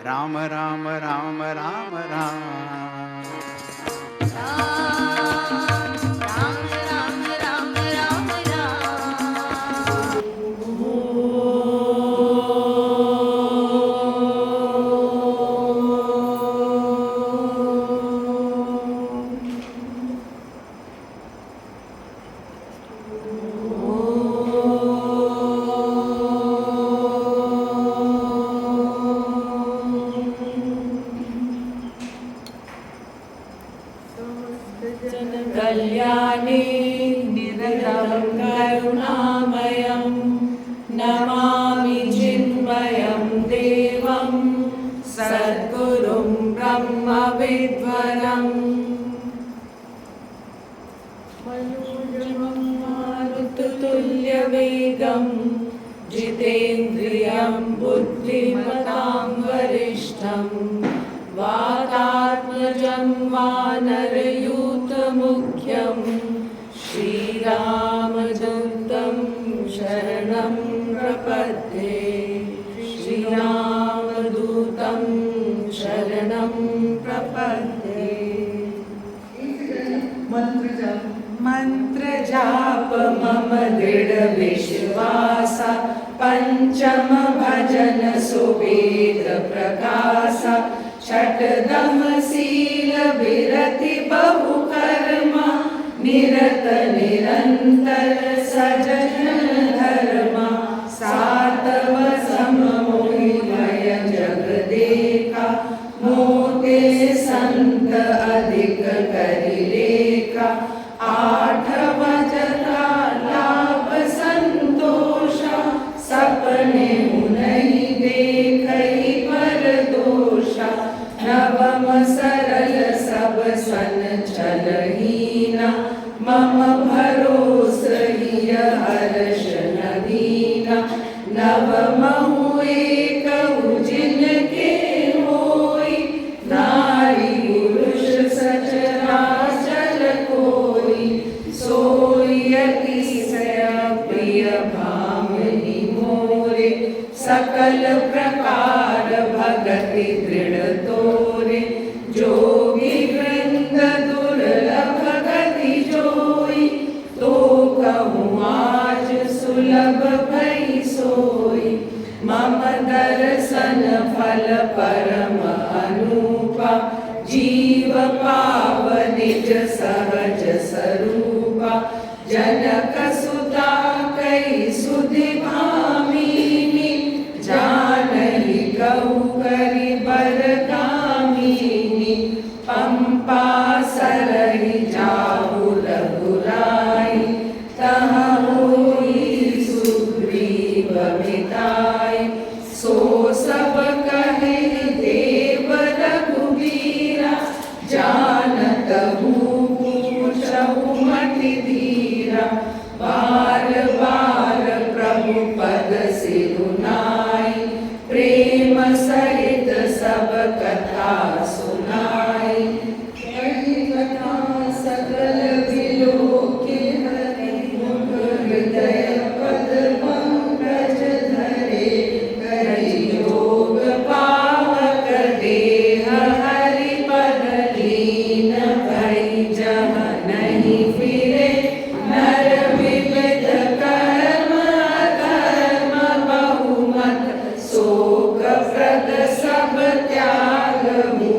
राम राम राम राम राम। कल्याणी निरतं करुणामयं नमामि चिन्मयं देवं सद्गुरुं ब्रह्मविद्वरम् मारुततुल्यवेगं जितेन्द्रियं बुद्धिमतां वरिष्ठं वातात्मजं वानरयूथमुख्यं श्रीरामदूतं शरणं प्रपद्ये। श्रीरामदूतं शरणं प्रपद्ये। मंत्र जाप मम दृढ़ विश्वास पंचम भजन सुवेद प्रकाश षटदम शील विरति बहु कर्म निरत निरंतर सजन धर्म सातव सममोहिमय जग देखा मोते संत अधिक करिलेखा आठव जता लाभ संतोष सपने नहीं देखई पर दोष नवम सरल सब सन चलहीना मम भरोस हिय हर्ष नदीना नवमहु एक जिनके होई नारी पुरुष सचराचर कोई सोई अतिशय प्रिय भामिनी मोरे सकल प्रकार भगति दृढ़ तोरे जोगी वृंद दुर्लभ गति जोई तो कहूँ आज सुलभ भई सोई मम दर्शन फल परम अनूपा जीव पाव निज सहज स्वरूपा जनक सुता कई सुधि भामिनी जानहि कहु करि बर कामिनी पंपा सरहि जाहु रघुराई तहाँ होई सुग्रीव मिताई सो सब कहे देव रघुबीरा जानत हूँ पूछहु मति धीरा बार बार प्रभु पद सिरुनाई प्रेम सहित सब कथा सुनाई कही कथा सकल विलोके हरि मुख हृदय पद पंकज धरे करि योग पावक देह हरि पद लीन भई जह नहीं फिरे नर विविध कर्म अकर्म बहुमत शोक प्रद सब त्यागहु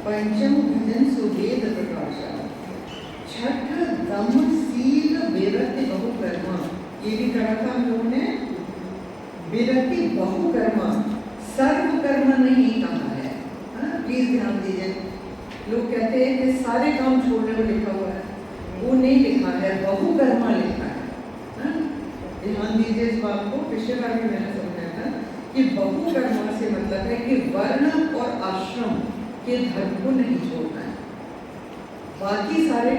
पंचम भजन सुवेद प्रकाशा, छठ दम सील विरति बहुकर्मा, ये भी करा था हम लोगों ने, विरति बहुकर्मा, सर्वकर्म नहीं कहा है, प्लीज ध्यान दीजिए। लोग कहते हैं कि सारे काम छोड़ने को लिखा हुआ है, वो नहीं लिखा है, बहुकर्मा लिखा है। ध्यान दीजिए इस बात को, पिछले बार भी मैंने समझाया था कि बहुकर्मा से मतलब है कि वर्ण और आश्रम के धर्म को नहीं छोड़ना है। बाकी सारे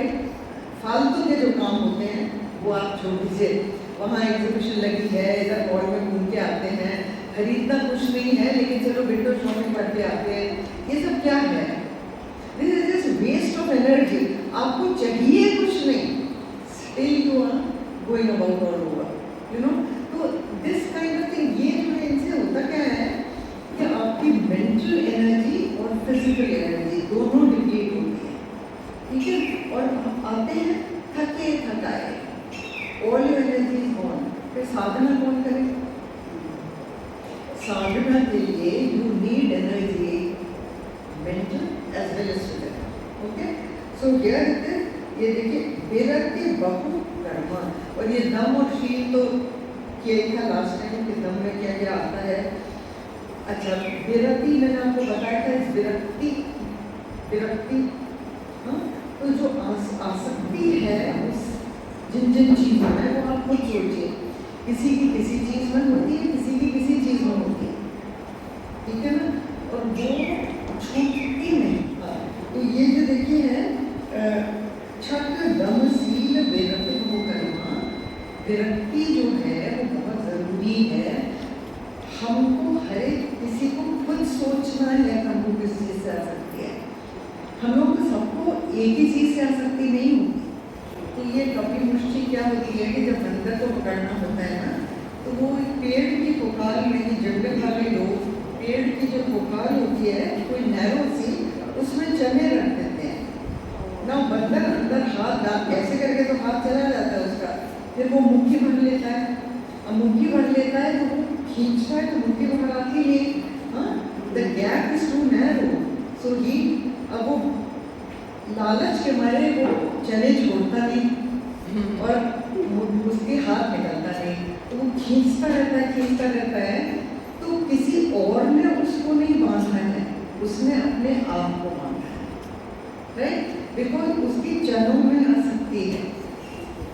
फालतू के जो काम होते हैं वो आप छोड़ दीजिए। वहाँ एग्जीबिशन लगी है, इधर हॉल में घूम के आते हैं, खरीदना कुछ नहीं है लेकिन चलो विंडो शॉपिंग करके आते हैं, ये सब क्या है? This is just waste of energy. आपको चाहिए कुछ नहीं, still you are going about all over, you know. तो दिस काइंड ऑफ थिंग, ये जो है इनसे होता क्या है कि आपकी मेंटल एनर्जी और फिजिकल एनर्जी दोनों डिप्लीट होती है, ठीक है। और हम आते हैं थके थकाए, all your energy is gone. फिर साधना कौन करे? साधना के लिए you need energy, mental as well as physical. Okay, so here it is, ये देखिए विरति बहुकर्मा, और ये दम और शील तो किया था लास्ट टाइम कि दम में क्या क्या आता है। अच्छा, विरति मैंने आपको बताया था, इस विरक्ति, हाँ, तो जो आसक्ति है उस जिन जिन चीज़ों में, वो आप खुद सोचिए, किसी की किसी चीज़ में होती है, किसी की किसी चीज़ में होती है, ठीक है ना, और वो छूटती नहीं। तो ये जो देखिए है छठ दम सील विरति बहुकर्मा, विरक्ति जो है वो बहुत ज़रूरी है। हमको हर एक किसी को खुद सोचना है हमको किस चीज़ से आसक्ति है। हम लोग को सबको एक ही चीज़ से आसक्ति नहीं होती। तो ये कभी मुश्किल क्या होती है कि जब बंदर को पकड़ना होता है ना, तो वो पेड़ की पुकार में, जंगल वाले लोग पेड़ की जो पुकार होती है कोई नैरो सी, उसमें चने रख देते हैं ना। बंदर अंदर हाथ डाल ऐसे करके तो हाथ चला जाता है उसका, फिर वो मुट्ठी भर लेता है। अब मुट्ठी भर लेता है तो वो खींचता है तो मुट्ठी भर आती है, हाँ, the gap is too narrow, so he, अब वो लालच के मारे वो चने छोड़ता नहीं और उसके हाथ निकलता नहीं, तो वो खींचता रहता है। तो किसी और ने उसको नहीं बांधना है, उसने अपने आप को बांधा है, राइट, बिकॉज उसकी चनों में आसक्ति है।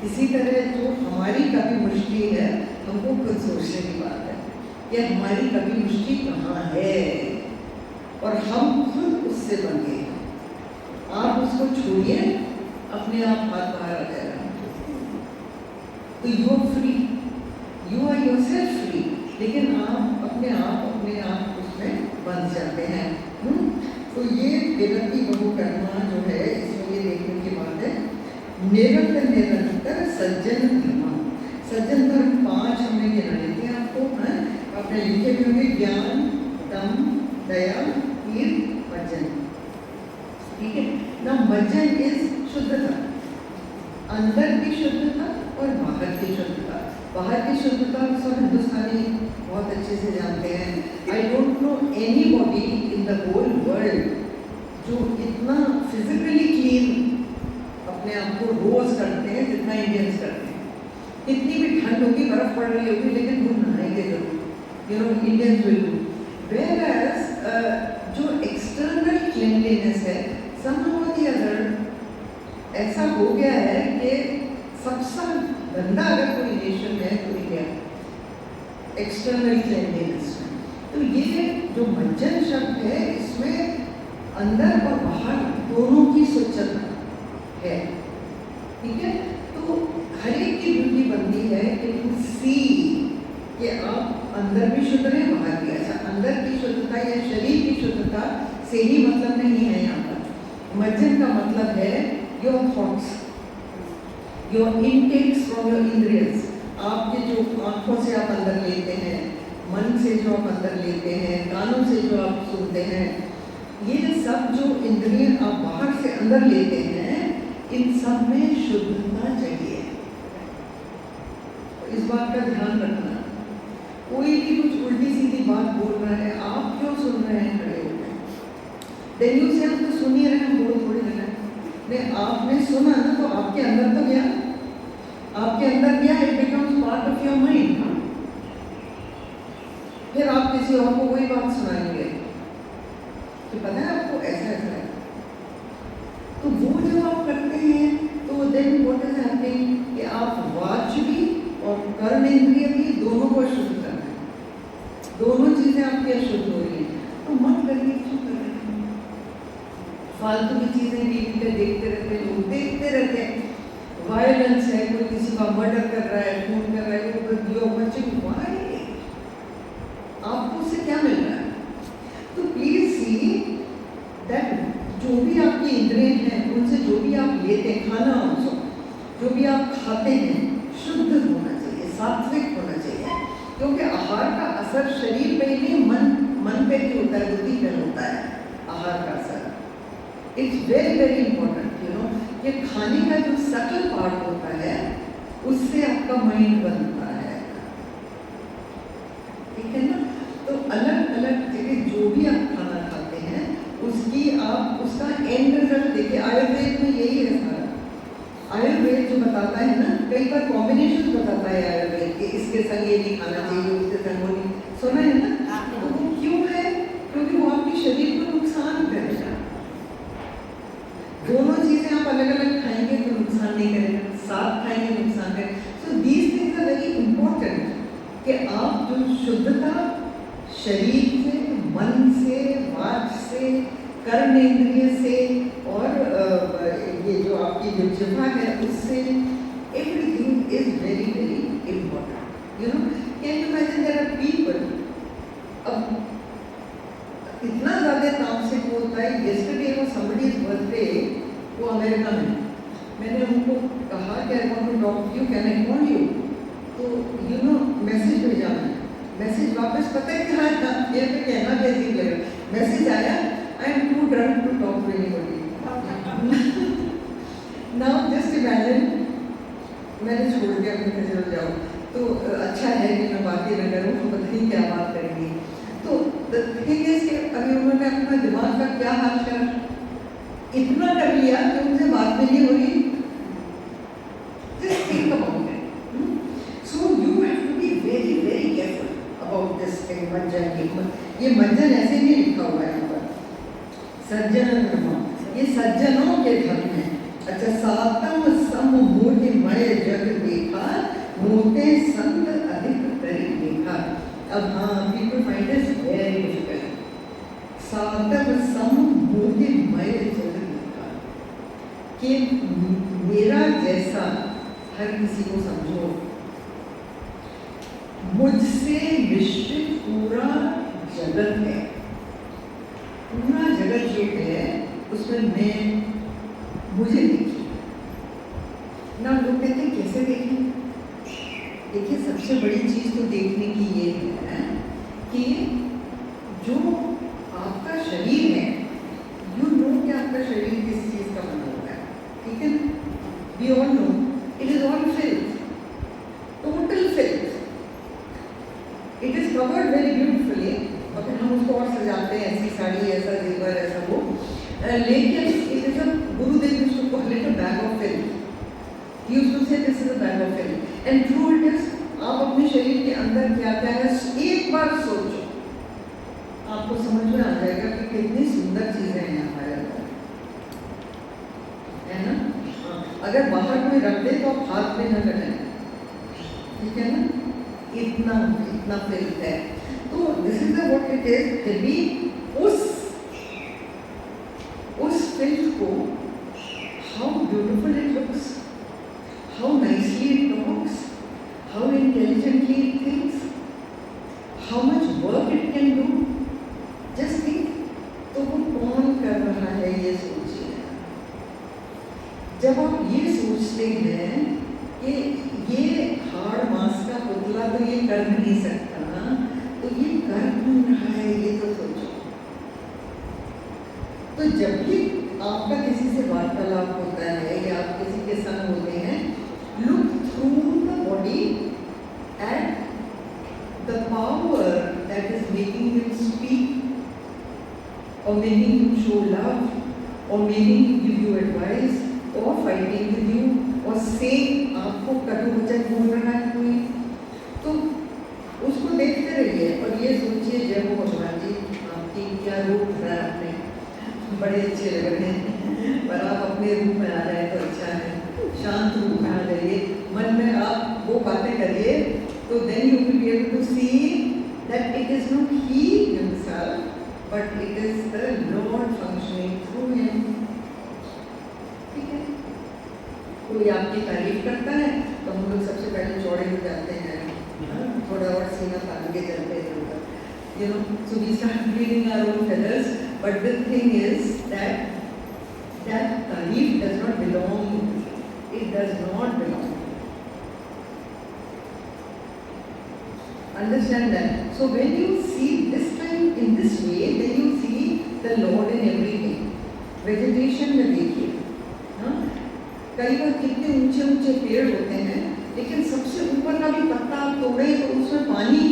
इसी तरह जो हमारी कभी मुश्किल है, हमको खुद सोचने की बात है कि हमारी कभी मुश्किल कहाँ है, और हम खुद उससे बन गए। आप उसको छोड़िए, अपने आप हाथ बाहर आ जाएगा, तो you are free, you are yourself free. लेकिन आप अपने आप उसमें बंध जाते हैं। तो ये विरति बहुकर्मा जो है, इसमें ये देखने की बात है, निरंतर सज्जन धर्म। सज्जन धर्म 5 हमने गिनाए थे आपको, हैं, आपने लिखे भी होंगे, ज्ञान, दम, दया, कीर्ति, भजन, ठीक है ना। भजन इज शुद्धता, अंदर की शुद्धता और बाहर की शुद्धता। बाहर की शुद्धता सब हिंदुस्तानी बहुत अच्छे से जानते हैं। I don't know anybody in the whole world जो इतना फिजिकली क्लीन अपने आप को रोज करते हैं जितना इंडियंस करते हैं। कितनी भी ठंड होगी, बर्फ पड़ रही होगी, लेकिन वो नहाएंगे जरूर, you know, Indians will do. Whereas जो एक्सटर्नल क्लीनलीनेस है, somehow or the other ऐसा हो गया है कि सबसे गंदा अगर कोई नेशन है तो इंडिया, एक्सटर्नल क्लीनलीनेस में। तो ये जो मज्जन शब्द है, इसमें अंदर और बाहर दोनों की स्वच्छता है, ठीक है। तो हर एक की ड्यूटी बनती है कि टू सी कि आप अंदर भी शुद्ध रहे, बाहर भी। ऐसा अंदर की शुद्धता या शरीर की शुद्धता से ही मतलब नहीं है यहाँ पर। मज्जन का मतलब है your thoughts, your intakes from your इंद्रियंस। आपके जो आँखों से आप अंदर लेते हैं, मन से जो आप अंदर लेते हैं, कानों से जो आप सुनते हैं, ये सब जो इंद्रिय आप बाहर से अंदर लेते हैं, इन सब में शुद्धता चाहिए। इस बात का ध्यान रखना। कोई भी कुछ उल्टी सीधी बात बोल रहा है, आप क्यों सुन रहे हैं खड़े होकर? देन यू से हम तो सुन ही रहे हैं, बोल थोड़ी रहे हैं। नहीं, आपने सुना ना तो आपके अंदर तो गया, आपके अंदर गया, it becomes part of your mind. फिर आप किसी और को वही बात सुनाएंगे कि पता है आपको ऐसा ऐसा है। तो वो जब आप करते हैं तो देन व्हाट इज हैपनिंग कि आप वाच भी और कर्म इंद्रिय भी दोनों को अशुद्ध कर रहे हैं, दोनों चीजें आपकी अशुद्ध हो रही हैं। तो मत करिए, क्यों कर रहे हैं? फालतू की चीजें टीवी पे देखते रहते हैं, लोग देखते रहते हैं, वायलेंस है, कोई किसी का मर्डर कर रहा है, खून कर रहा है, वाई, आपको उससे क्या मिल रहा है? तो प्लीज सी दैट जो भी आपकी इंद्रिय हैं, उनसे जो भी आप लेते हैं, खाना ऑल्सो, जो भी आप खाते हैं शुद्ध होना चाहिए, सात्विक होना चाहिए। क्योंकि आहार का असर शरीर पे नहीं, मन पे भी होता है, बुद्धि पे होता है आहार का असर। It's very very important you know कि खाने का जो सटल पार्ट होता है उससे आपका माइंड बनता है, ठीक है ना। तो अलग अलग जगह जो भी आप खाना खाते हैं उसकी आप उसका एंड रिजल्ट देखिए। आयुर्वेद में यही है सारा। आयुर्वेद जो बताता है ना, कई बार कॉम्बिनेशन बताता है आयुर्वेद के, इसके संग ये नहीं खाना चाहिए, उसके संग वो नहीं, सुना है ना। तो वो क्यों है? क्योंकि वो आपके शरीर को नुकसान करेगा। दोनों चीजें आप अलग अलग खाएंगे तो नुकसान नहीं करेगा, साथ खाएंगे नुकसान करेगा। So these things are very important कि आप जो शुद्धता शरीर से, मन से, वाच से, कर्म इंद्रिय से और ये जो आपकी जो जिह्वा है उससे, everything is very very important you know. Can you imagine there are people, अब इतना ज़्यादा तामसिक होता है। येस्टरडे वाज समबडीज बर्थडे, वो अमेरिका में, मैंने उनको कहा कि I want to talk to you, can I call you? तो यू नो मैसेज भेजा मैंने, मैसेज वापस पता है क्या था, ये तो कहना भी अजीब लगा। मैसेज आया, I am too drunk to talk to anybody. Now just imagine, मैंने छोड़ दिया, मैं चल जाओ तो अच्छा है कि मैं बात ही न करूँ, तो पता नहीं क्या बात करेंगी। तो थिंग इज कि अभी उन्होंने अपना दिमाग का क्या हाल करा, इतना कर लिया कि उनसे बात भी नहीं हो रही। Just think about it. So you have to be very very careful about this thing. मज्जन, ये मज्जन ऐसे नहीं लिखा हुआ है यहाँ पर, सज्जन धर्म, ये सज्जनों के धर्म है। अच्छा, सातम सम मूर्तिमय जग देखा, मोते संत अधिक करी देखा। अब हाँ, people find this very difficult. सातम सम मूर्तिमय जग देखा कि मेरा जैसा हर किसी को समझो, मुझसे मिश्रित पूरा जगत है। पूरा जगत जो है उसमें मैं, मुझे देखिए ना। लोग कहते हैं कैसे देखें? देखिए, सबसे बड़ी चीज़ तो देखने की ये है कि जो आपका शरीर है, यू नो कि आपका शरीर किस चीज़ का बना हुआ है, ठीक है ना। We all know it is all filth, total filth. It is covered very beautifully, और फिर हम उसको और सजाते हैं, ऐसी साड़ी, ऐसा जेवर, ऐसा वो, लेकिन it is a, Gurudev used to call it a bag of filth. He used to say this is a bag of filth. And true it is. आप अपने शरीर के अंदर क्या क्या है एक बार सोचो, आपको समझ में आ जाएगा कि कितनी सुंदर चीजें हैं हमारे अंदर, है ना। अगर बाहर कोई रख दे तो आप हाथ में न लगाएं, ठीक है ना। इतना इतना फिल्थ है। तो this is what it is. फिर भी उस फिल्थ को, how beautiful it looks, how nicely it talks, how intelligently it thinks, how much work it can do, just think. तो वो कौन कर रहा है ये सोचिए। जब आप ये सोचते हैं कि ये हाड़ मांस का पुतला तो ये कर नहीं सकता, तो ये कर कौन रहा है ये तो सोचो। तो जब भी आपका किसी से वार्तालाप होता है या आप किसी के संग होते हैं, look through the body at the power that is making him speak or making you show love, or making you give you advice, or fighting with you, or saying आपको कटु वचन बोल रहा है कोई, तो उसको देखते रहिए और ये सोचिए जय हो भगवान जी आपकी क्या रूप धरा आपने, बड़े अच्छे लग रहे हैं, पर आप अपने रूप में आ रहे हैं तो अच्छा है, शांत रूप में आ जाइए, मन में आप वो बातें करिए, तो then you will be able to see that it is not he himself, but it is the Lord functioning through him. ठीक है? कोई आपकी तारीफ करता है तो हम लोग सबसे पहले चौड़े हो जाते हैं, थोड़ा और सीना तान के चलते हैं, you know, so we start breathing our own feathers, but the thing is that tareef does not belong, it does not belong. Understand that. So when you see this time in this way, then you see the Lord in everything. Vegetation में देखिए, कई बार कितने ऊंचे ऊंचे पेड़ होते हैं, लेकिन सबसे ऊपर का भी पत्ता आप तोड़े तो उसमें पानी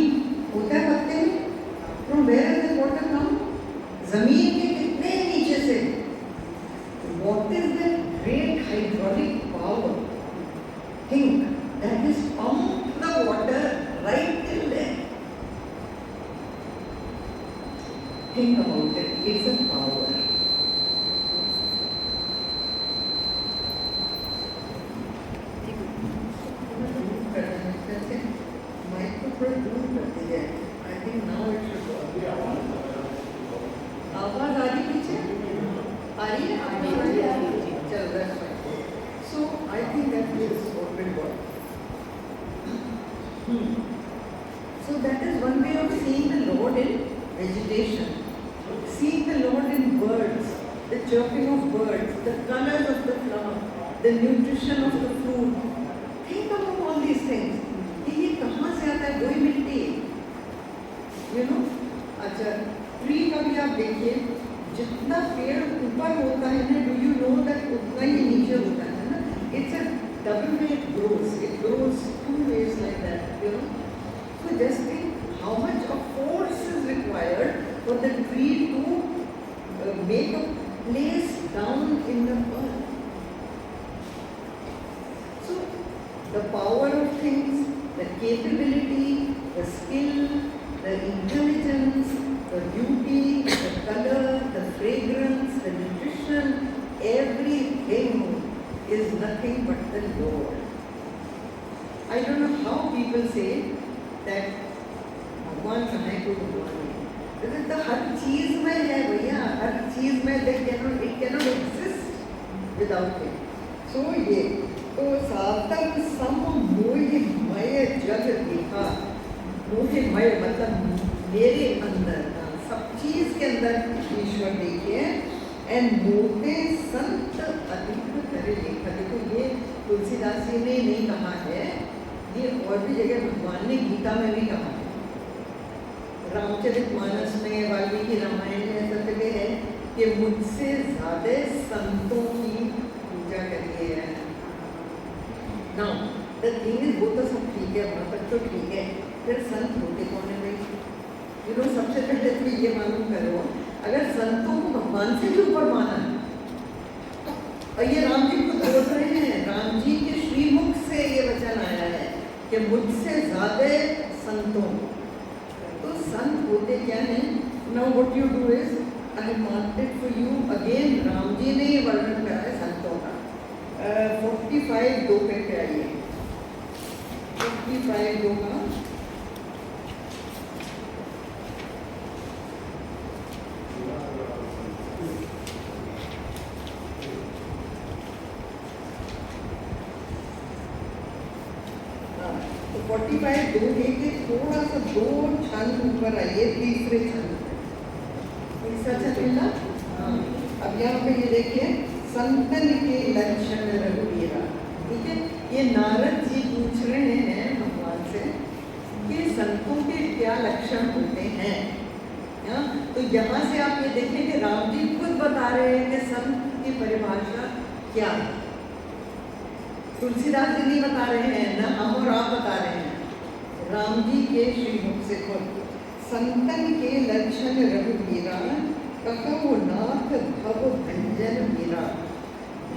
होता है पत्ते में, from where does the water come? जमीन के कितने नीचे से. What is the great hydraulic power? Think that is pumped the water right till there. Think about it. It's a power. I think now it should go. आवाज आ रही पीछे? आ रही है? चल that's fine. So I think that is what will work. So that is one way of seeing the Lord in vegetation. Seeing the Lord in birds, the chirping of birds, the colors of the flower, the nutrition of the fruit. Think about all these things. ये कहाँ से आता है? वही मिट्टी, you know. अच्छा, tree का भी आप देखिए, जितना पेड़ ऊपर होता है ना, do you know that उतना ही नीचे होता है ना? It's a double way it grows. It grows two ways like that, you know. So just think how much of force is required for the tree to make a place down in the earth. So the power of things, the capability, the skill, the intelligence, the beauty, the color, the fragrance, the nutrition, everything is nothing but the Lord. I don't know how people say that भगवान कहाँ है, कोई भगवान नहीं. तो हर चीज में है भैया, हर चीज में it cannot exist without him. So ये तो सातम सम मोहिमय जग देखा, मोहिमय मतलब मेरे अंदर सब चीज के अंदर ईश्वर देखिए. एंड मोते संत अधिक करे लेखा. देखो ये तुलसीदास जी ने नहीं कहा है, ये और भी जगह भगवान ने गीता में भी कहा है, रामचरितमानस में, वाल्मीकि रामायण में सब जगह है कि मुझसे ज्यादा संतों की पूजा करिए. Now, the thing is वो तो सब ठीक है, वहाँ तक तो ठीक है, फिर संत होते कौन है भाई? You know, सबसे पहले तो ये मालूम करो, अगर संतों को भगवान से भी ऊपर माना है, और ये राम जी को बोल रहे हैं, राम जी के श्रीमुख से ये वचन आया है कि मुझसे ज्यादा संतों, तो संत होते क्या है? Now what you do is, I have marked it for you again. Ram ji ने ये वर्णन करा है संतों का. 45 दो पे आइए, 55 दो का. तो 45 दो लेके थोड़ा सा दो छंद ऊपर आइए, तीसरे छंद, तीसरा छंद मिला. अब यहाँ पे ये देखिए, संतन के लक्षण रघुवीरा. ठीक है, ये नारद जी पूछ रहे हैं भगवान से कि संतों के क्या लक्षण होते हैं. तो यहाँ से आप ये देखें कि राम जी खुद बता रहे हैं कि संत की परिभाषा क्या है. तुलसीदास जी नहीं बता रहे हैं, ना हम और आप बता रहे हैं, राम जी के श्रीमुख से खुद. संतन के लक्षण रघुवीरा कहो नाथ भव भंजन मीरा।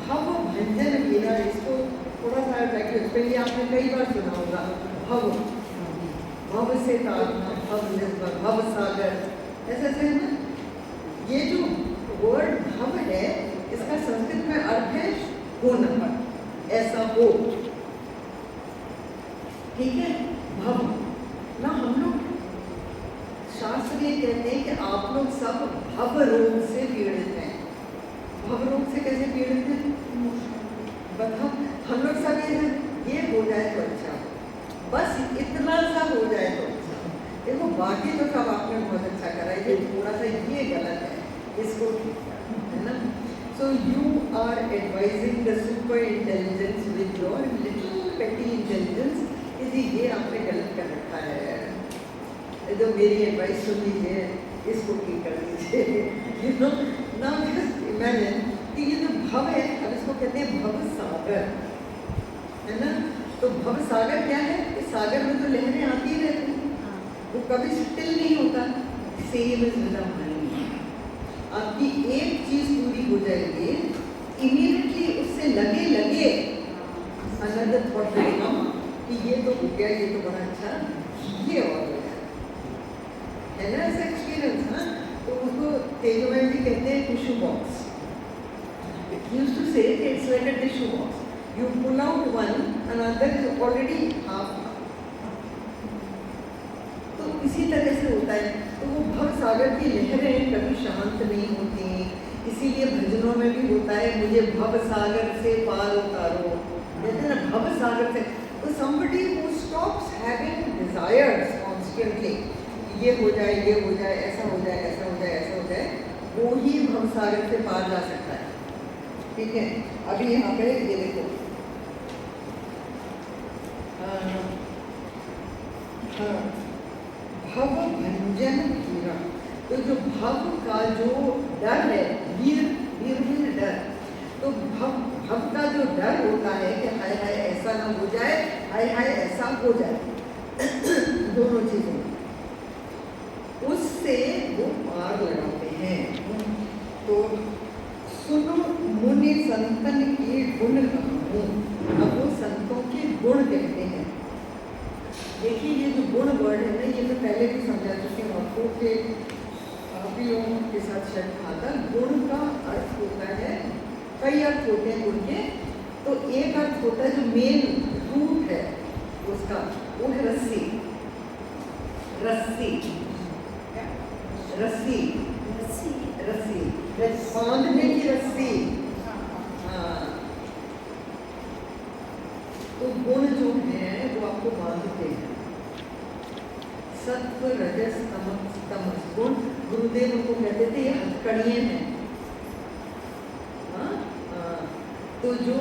भव भंजन मीरा, इसको थोड़ा सा पहले आपने कई बार सुना होगा। भव, भव से तारना, भव निर्भर, भव सागर, ऐसा है ना। ये जो वर्ड भव है, इसका संस्कृत में अर्थ है होना, ऐसा हो, ठीक है। भव ना, हम लोग शास्त्र ये कहते हैं कि आप लोग सब भव रोग से पीड़ित हैं। भव रोग से कैसे पीड़ित हैं? बताओ। हम लोग सब ये हो जाए तो अच्छा, बस इतना सा हो जाए तो अच्छा। देखो बाकी तो सब आपने बहुत अच्छा करा, ये थोड़ा सा ये गलत है, इसको है ना। So you are advising the super intelligence with your little petty intelligence, ये आपने गलत कर रखा है। तो मेरी एडवाइस सुन लीजिए, इसको ठीक कर दीजिए। You know, now just imagine कि ये जो भव है, अब इसको कहते हैं भव सागर, है ना। तो भव सागर क्या है? कि सागर में तो लहरें आती ही रहती हैं, वो कभी स्टिल नहीं होता। Same is with our mind. आपकी एक चीज पूरी हो जाएगी, इमीडिएटली उससे लगे अनदर थॉट रहेगा कि ये तो हो गया, ये तो बड़ा अच्छा, ये और हो गया, है ना। ऐसा एक्सपीरियंस ना। तो उसको तेजोमय जी कहते हैं tissue box. Used to say it's like a tissue box. You pull out one, another is already half. तो इसी तरह से होता है। तो वो भव सागर की लहरें कभी शांत नहीं होती, इसीलिए भजनों में भी होता है, मुझे भव सागर से पार उतारो, कहते हैं ना, भव सागर से। तो somebody who stops having desires constantly, ये हो जाए, ये हो जाए, ऐसा हो जाए, ऐसा हो जाए, ऐसा हो जाए, वो ही भव सागर से पार जा सकता है, ठीक है। अभी यहाँ पे ये देखो, भव भंजन वीरा। तो जो भव का जो डर है, वीर वीर वीर डर, तो भव का जो डर होता है कि हाय हाय ऐसा ना हो जाए, हाय हाय ऐसा हो जाए, दोनों चीजें, उससे वो पार लगाते हैं। तो सुनो मुनि संतन के गुण कहूँ। अब वो संतों के गुण कहते हैं। देखिए ये जो गुण वर्ड है ना, ये मैं पहले भी समझा चुकी हूँ आपको कि काफी लोगों के साथ शर्त खाता। गुण का अर्थ होता है, कई अर्थ होते हैं गुण के। तो एक अर्थ होता है जो मेन रूट है उसका, वो है रस्सी। रस्सी रस्सी रस्सी रस्सी, बांधने की रस्सी। हाँ, तो गुण जो है वो आपको बांधते हैं। सत्व रजस तमस गुण, गुरुदेव उनको कहते थे ये हथकड़ियाँ हैं। तो जो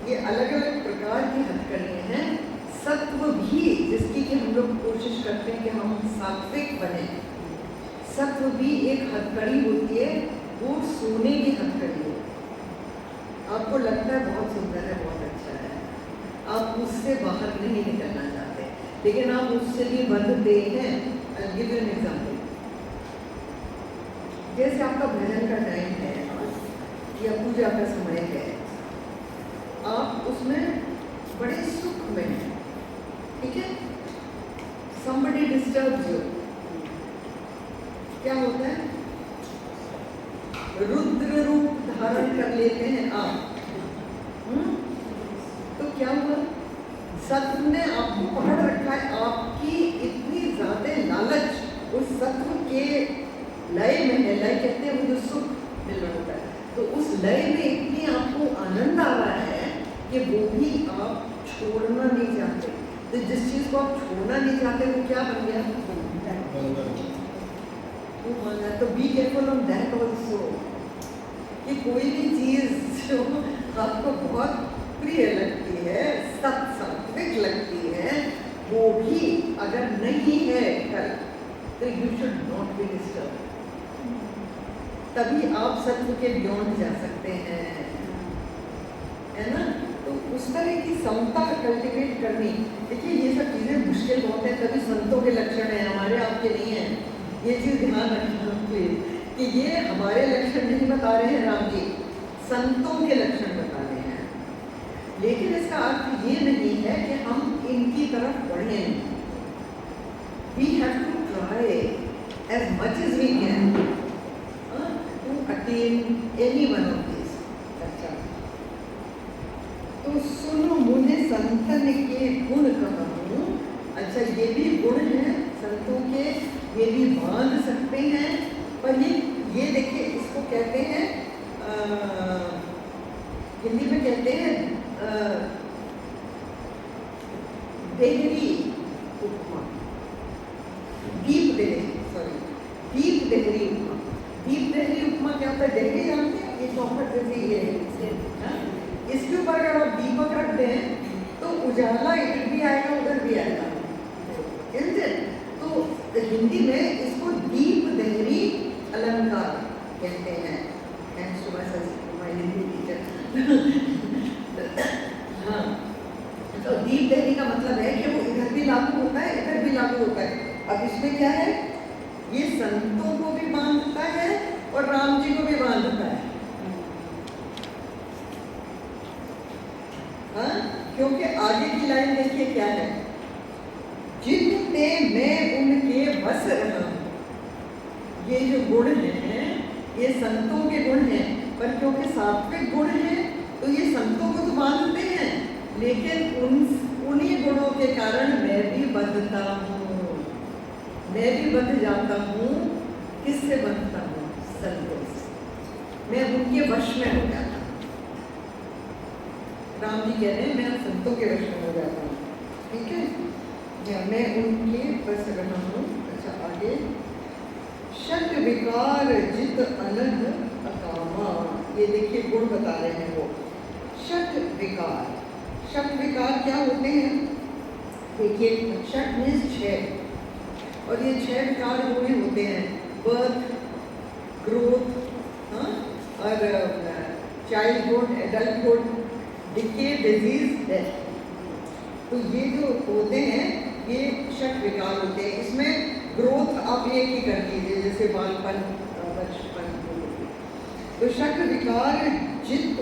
ये अलग अलग प्रकार की हथकड़ियाँ हैं। सत्व भी, जिसकी कि हम लोग कोशिश करते हैं कि हम सात्विक बने, सत्व भी एक हथकड़ी होती है, वो सोने की हथकड़ी है। आपको लगता है बहुत सुंदर है, बहुत अच्छा है, आप उससे बाहर नहीं निकलना चाहते, लेकिन आप उससे भी बंधते हैं। I'll give you an example. जैसे आपका भजन का टाइम है या पूजा का समय है, आप उसमें बड़े सुख में हैं, ठीक है। Somebody disturbs you, क्या होता है? रुद्र रूप धारण कर लेते हैं आप। तो क्या हुआ? सत्व ने आपको पकड़ रखा है, आपकी इतनी ज्यादा लालच उस सत्व के लय में है। लय कहते हैं वो जो सुख मिल रहा होता है, तो उस लय में इतनी आपको आनंद आ रहा है कि वो भी आप छोड़ना नहीं चाहते। तो जिस चीज को आप छोड़ना नहीं चाहते वो क्या बन गया? तो be careful on that also, कि कोई भी चीज जो आपको बहुत प्रिय लगती है, सात्विक लगती है, वो भी अगर नहीं है कल, तो you should not be disturb. तभी आप सत्व के बियॉन्ड जा सकते हैं, है ना। तो उस तरह की समता कल्टीवेट करनी। देखिए ये सब चीज़ें मुश्किल बहुत है, तभी संतों के लक्षण हैं, हमारे आपके नहीं हैं। ये चीज ध्यान रखना प्लीज, कि ये हमारे लक्षण नहीं बता रहे हैं राम जी, संतों के लक्षण बता रहे हैं। लेकिन इसका अर्थ ये नहीं है कि हम इनकी तरफ बढ़ें। We have to try as much as we can to attain any one of these. अच्छा, तो सुनो मुझे संतन के गुण कहूँ। अच्छा, ये भी गुण हैं संतों के, ये भी बांध सकते हैं, पर ये देखिए इसको कहते हैं हिंदी में कहते हैं देहरी उपमा, दीप देहरी उपमा। दीप देहरी उपमा क्या होता है? देहरी जानते हैं, ये चौखट जैसी ये है, इसके ऊपर अगर आप दीपक रख दें तो उजाला इधर भी आएगा उधर भी आएगा। तो हिंदी में इसको दीप देहरी अलंकार कहते हैं। Thanks to my Hindi teacher. हाँ, तो दीप देहरी का मतलब है कि वो इधर भी लागू होता है इधर भी लागू होता है। अब इसमें क्या है, ये संतों को भी बांधता है और राम जी को भी बांधता है। हाँ, क्योंकि आगे की लाइन देखिए क्या है, जिनते मैं उनके बस रहा हूं। ये जो गुण हैं ये संतों के गुण हैं, पर क्योंकि सात्विक गुण हैं तो ये संतों को तो बांधते हैं, लेकिन उन्हीं गुणों के कारण मैं भी बंधता हूँ, मैं भी बंध जाता हूँ। किससे बंधता हूँ? संतों से। मैं उनके वश में हो जाता हूँ। राम जी कह रहे हैं मैं संतों के वश में हो जाता हूँ, ठीक है, या मैं उनके बस रहा हूँ। अच्छा, आगे षट विकार जित अनघ अकामा। ये देखिए गुण बता रहे हैं वो। षट विकार, षट विकार क्या होते हैं? देखिए, षट मीन्स 6, और ये 6 विकार गुण होते हैं, बर्थ, ग्रोथ, हाँ, और childhood, adulthood, decay, disease, death. तो ये जो होते हैं ये षट विकार होते हैं। इसमें ग्रोथ आप एक ही कर दीजिए, जैसे बालपन, बचपन। तो षट विकार जित,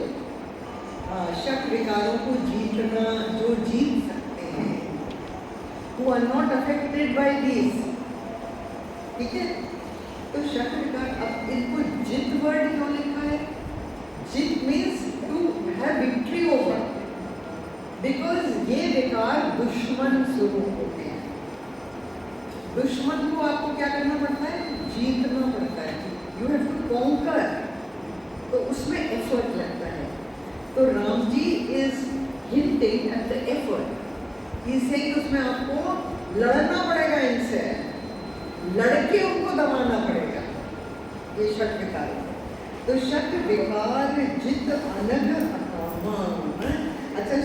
षट विकारों को जीतना, जो जीत सकते हैं, who are not affected by these, ठीक है। तो षट विकार, अब इनको जित वर्ड क्यों लिखा है? जित means to have victory over, because ये विकार दुश्मन स्वरूप होते हैं। दुश्मन को आपको क्या करना पड़ता है? जीतना पड़ता है। यू हैव टू कॉन्कर, तो उसमें एफर्ट लगता है। तो Ram ji is hinting at the effort, इसे उसमें आपको लड़ना पड़ेगा, इनसे लड़के उनको दबाना पड़ेगा। ये षट विकार। तो षट विकार जित अनघ अकामा। अच्छा,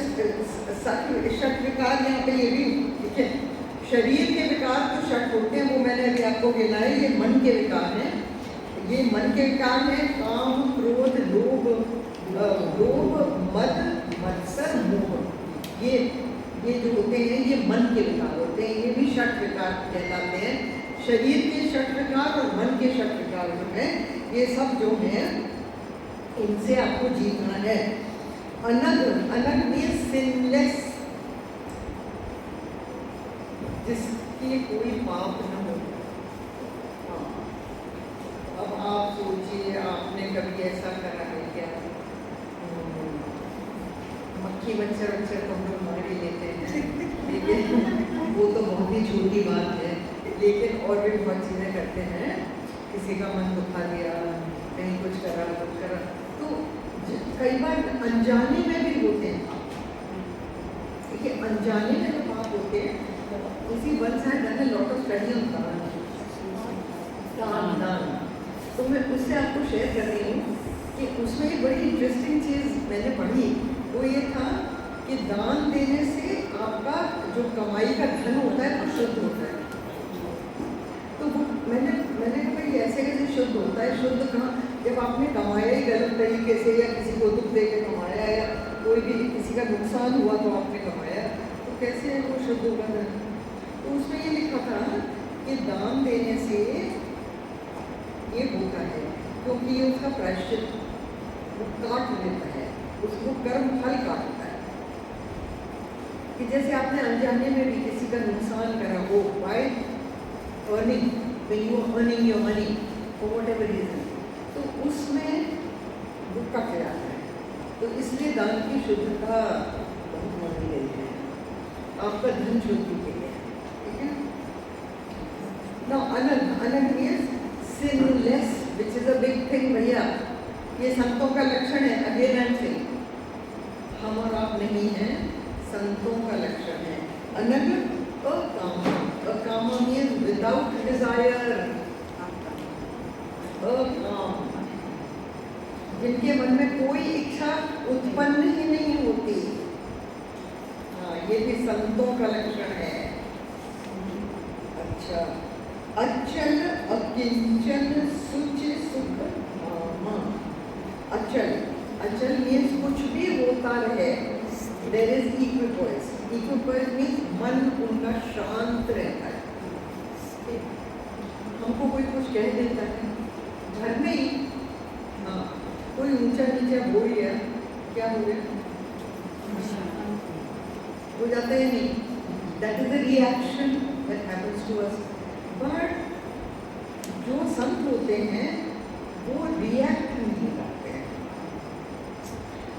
षट विकार यहाँ पे ये भी, ठीक है, शरीर के विकार तो षट होते हैं, वो मैंने अभी आपको गिनाए। ये मन के विकार हैं, ये मन के विकार हैं, काम, क्रोध, लोभ, मद, मत्सर, मोह। ये जो होते हैं ये मन के विकार होते हैं, ये भी षट विकार कहलाते हैं। शरीर के षट विकार और मन के षट विकार जो है, ये सब जो है इनसे आपको जीतना है। अनघ, अनघ मीन्स सिनलेस, जिसकी कोई पाप न हो। हाँ, अब आप सोचिए, आपने कभी ऐसा करा है क्या? मक्खी मच्छर तो हम लोग मार ही लेते हैं, लेकिन वो तो बहुत ही छोटी बात है। लेकिन और भी बहुत चीज़ें करते हैं, किसी का मन दुखा दिया, कहीं कुछ करा, तो कई बार अनजाने में भी होते हैं पाप। देखिए, अनजाने में जो पाप होते हैं, इसी one side done a lot of study on दान। तो मैं उससे आपको शेयर कर रही हूँ कि उसमें एक बड़ी इंटरेस्टिंग चीज़ मैंने पढ़ी। वो ये था कि दान देने से आपका जो कमाई का धन होता है वो शुद्ध होता है। तो वो मैंने कहा भाई ऐसे कैसे शुद्ध होता है? शुद्ध कहाँ? जब आपने कमाया ही गलत तरीके से, या किसी को दुख दे के कमाया, या कोई भी किसी का नुकसान हुआ तो आपने कमाया, तो कैसे वो शुद्ध होगा धन? तो उसमें ये लिखा था कि दान देने से ये होता है क्योंकि ये उसका प्रायश्चित वो काट लेता है, उसको कर्म फल काटता है। कि जैसे आपने अनजाने में भी किसी का नुकसान करा हो by earning, when you are earning your money for whatever reason, तो उसमें वो कट जाता है। तो इसलिए दान की शुद्धता बहुत मानी गई है, आपका धन शुद्धि के लिए, ठीक है। Now अनग means sinless, which is a big thing भैया। ये संतों का लक्षण है, अगेन आई एम सेइंग, हम और आप नहीं हैं, संतों का लक्षण है। अनग अकामा, अकामा means without desire, अकाम, जिनके मन में कोई इच्छा उत्पन्न ही नहीं होती। हाँ, ये भी संतों का लक्षण है। अच्छा, अचल अकिंचन सुच सुख धामा। अचल, अचल मीन्स कुछ भी होता रहे, देयर इज इक्विपोइस। इक्विपोइस मीन्स मन उनका शांत रहता है। हमको कोई कुछ कह देता है घर में ही, हाँ, कोई ऊंचा नीचा बोल गया, क्या हो गया, हो जाता है नहीं, that is the reaction that happens to us. But जो संत होते हैं वो रिएक्ट नहीं करते हैं।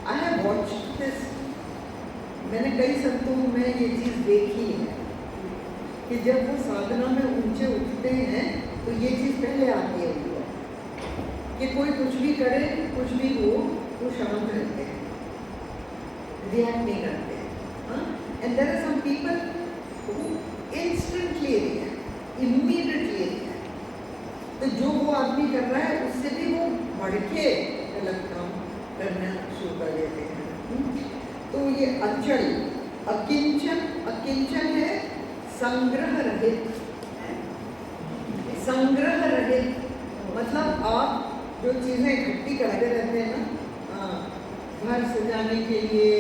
आई हैव वॉच्ड दिस, मैंने कई संतों में ये चीज़ देखी है कि जब वो साधना में ऊंचे उठते हैं तो ये चीज़ पहले आती है उनको कि कोई कुछ भी करे, कुछ भी हो, वो शांत रहते हैं, रिएक्ट नहीं करते हैं। And there are some people who instantly react, immediately react. तो जो वो आदमी कर रहा है उससे भी वो बढ़ के गलत काम करना शुरू कर देते हैं। तो ये अचल, अकिंचन, अकिंचन है संग्रह रहित। संग्रह रहित मतलब आप जो चीज़ें इकट्ठी करते रहते हैं ना, घर सजाने के लिए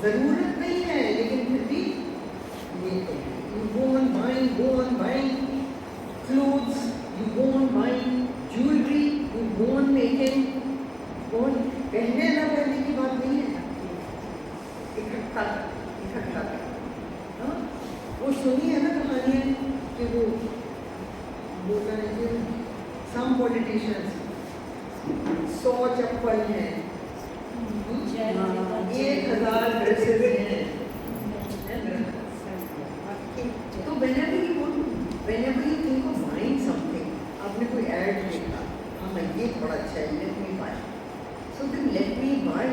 ज़रूरत नहीं है, लेकिन फिर भी ये you go on buying clothes, you go on buying jewelry, you go on making, पहनने ना पहनने की बात नहीं है, इकट्ठा हाँ, वो सुनी है ना कहानियाँ कि वो बोला है कि some politicians 100 चप्पल हैं, 1000 ड्रेसेस हैं। तो whenever you think of buying something, आपने कोई ऐड देखा, हाँ ये थोड़ा अच्छा है, let me buy, so then let me buy,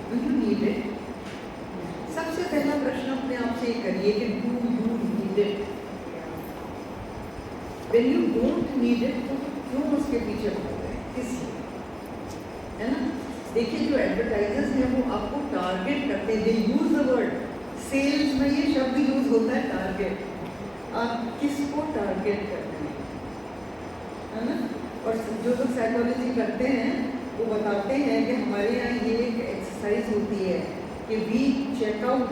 do you need it? सबसे पहला प्रश्न अपने आप से करिए कि do you need it? When you don't need it, तो क्यों उसके पीछे भाग रहे हैं, इसलिए, है ना। देखिए जो एडवर्टाइजर्स हैं वो आपको टारगेट करते हैं, दे यूज द वर्ड, सेल्स में ये शब्द यूज होता है टारगेट। आप किसको टारगेट करते हैं, है ना। और जो लोग साइकोलॉजी करते हैं वो बताते हैं कि हमारे यहाँ ये एक एक्सरसाइज होती है कि वी चेकआउट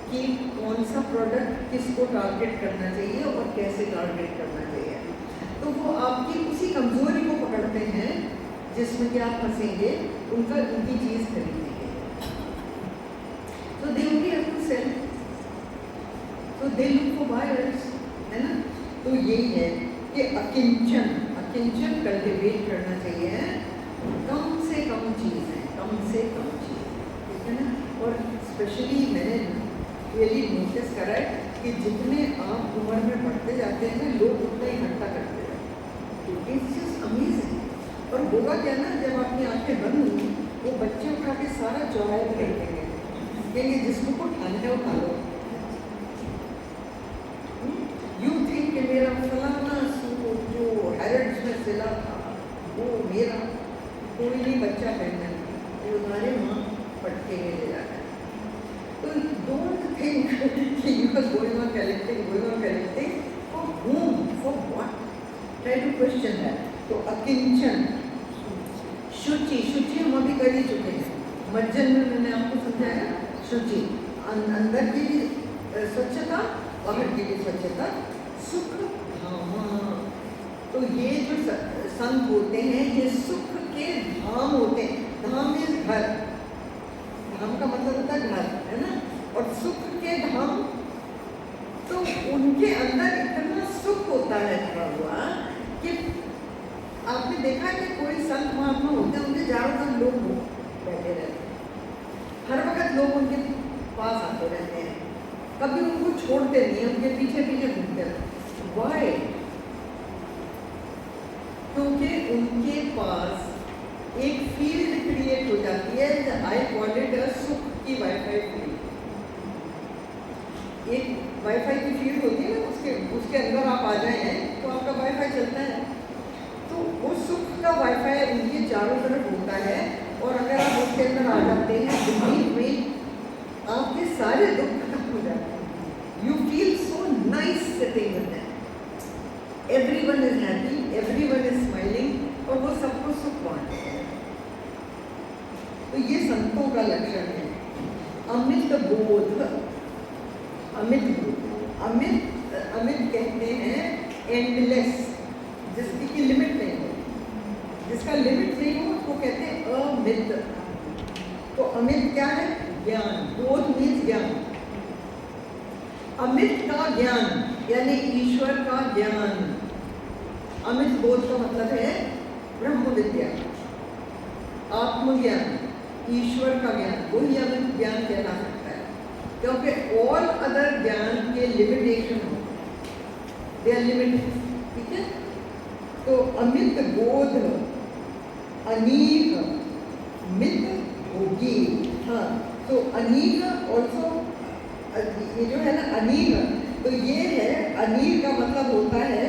कि कौन सा प्रोडक्ट किसको टारगेट करना चाहिए और कैसे टारगेट करना चाहिए। तो वो आपकी उसी कमजोरी को पकड़ते हैं जिसमें कि आप फंसेंगे, उनकी चीज़ खरीदेंगे। तो they only have to sell, तो दे लुक फॉर बायर्स, है ना। तो यही है कि अकिंचन कल्टिवेट करना चाहिए, कम से कम चीज़ें, कम से कम चीज़, ठीक है ना। और स्पेशली मैंने रियली नोटिस करा है कि जितने आप उम्र में बढ़ते जाते हैं ना, लोग उतना इकट्ठा करते हैं, इट्स जस्ट अमेजिंग। और होगा क्या ना, जब आपकी आंखें बंद होंगी वो बच्चे उठा के सारा चौराहे पर रखेंगे, कहेंगे जिसको को खाना है उठा लो। यू थिंक कि मेरा फलाना सूट जो हैरड्स में सिला था वो मेरा, कोई नहीं बच्चा पहनना, वो हमारे माँ पटके में ले जाता है। तो डोंट थिंक कि you are going on collecting for whom, for what, try to question that. तो अकिंचन, शुचि हम अभी कर ही चुके हैं, मज्जन में मैंने आपको समझाया। शुचि अंदर की भी स्वच्छता, बाहर की भी स्वच्छता। सुख धामा, तो तो ये जो संत होते हैं ये सुख के धाम होते हैं। धाम इज घर, धाम का मतलब होता है घर, है ना। और सुख के धाम, तो उनके अंदर इतना सुख होता है भरा हुआ कि आपने देखा कि कोई संत महात्मा होते हैं, उनके चारों तरफ लोग बैठे रहते हैं, हर वक्त लोग उनके पास आते रहते हैं, कभी उनको छोड़ते नहीं है, उनके पीछे पीछे घूमते रहते। वाई? क्योंकि उनके पास एक फील्ड क्रिएट हो जाती है, आई कॉल इट अ सुख की वाईफाई फील्ड। एक वाईफाई की फील्ड होती है ना, उसके अंदर आप आ जाए तो आपका वाईफाई चलता है। तो वो सुख का वाईफाई उनके चारों तरफ होता है, और अगर आप उसके अंदर आ जाते हैं दिल्ली में आपके सारे दुख खत्म हो जाते हैं। You feel so nice sitting with them, everyone is happy, everyone is smiling, और वो सबको सुख बांटते हैं। तो ये संतों का लक्षण है। अमित बोध, अमित बोध, अमित कहते हैं एंडलेस, जिसकी की लिमिट नहीं हो, जिसका लिमिट नहीं हो उसको कहते हैं अमित। तो अमित क्या है? ज्ञान। बोध मीन्स ज्ञान। अमित का ज्ञान यानी ईश्वर का ज्ञान। अमित बोध का मतलब है ब्रह्म विद्या, आत्मज्ञान, ईश्वर का ज्ञान, वही अमित ज्ञान कहला सकता है। क्योंकि ऑल अदर ज्ञान के लिमिटेशन हो, दे आर लिमिटेड, ठीक है। तो अमित बोध, अनीह, मित भोगी। हाँ, तो अनीह ऑल्सो, ये जो है ना अनीह, तो ये है, अनीह का मतलब होता है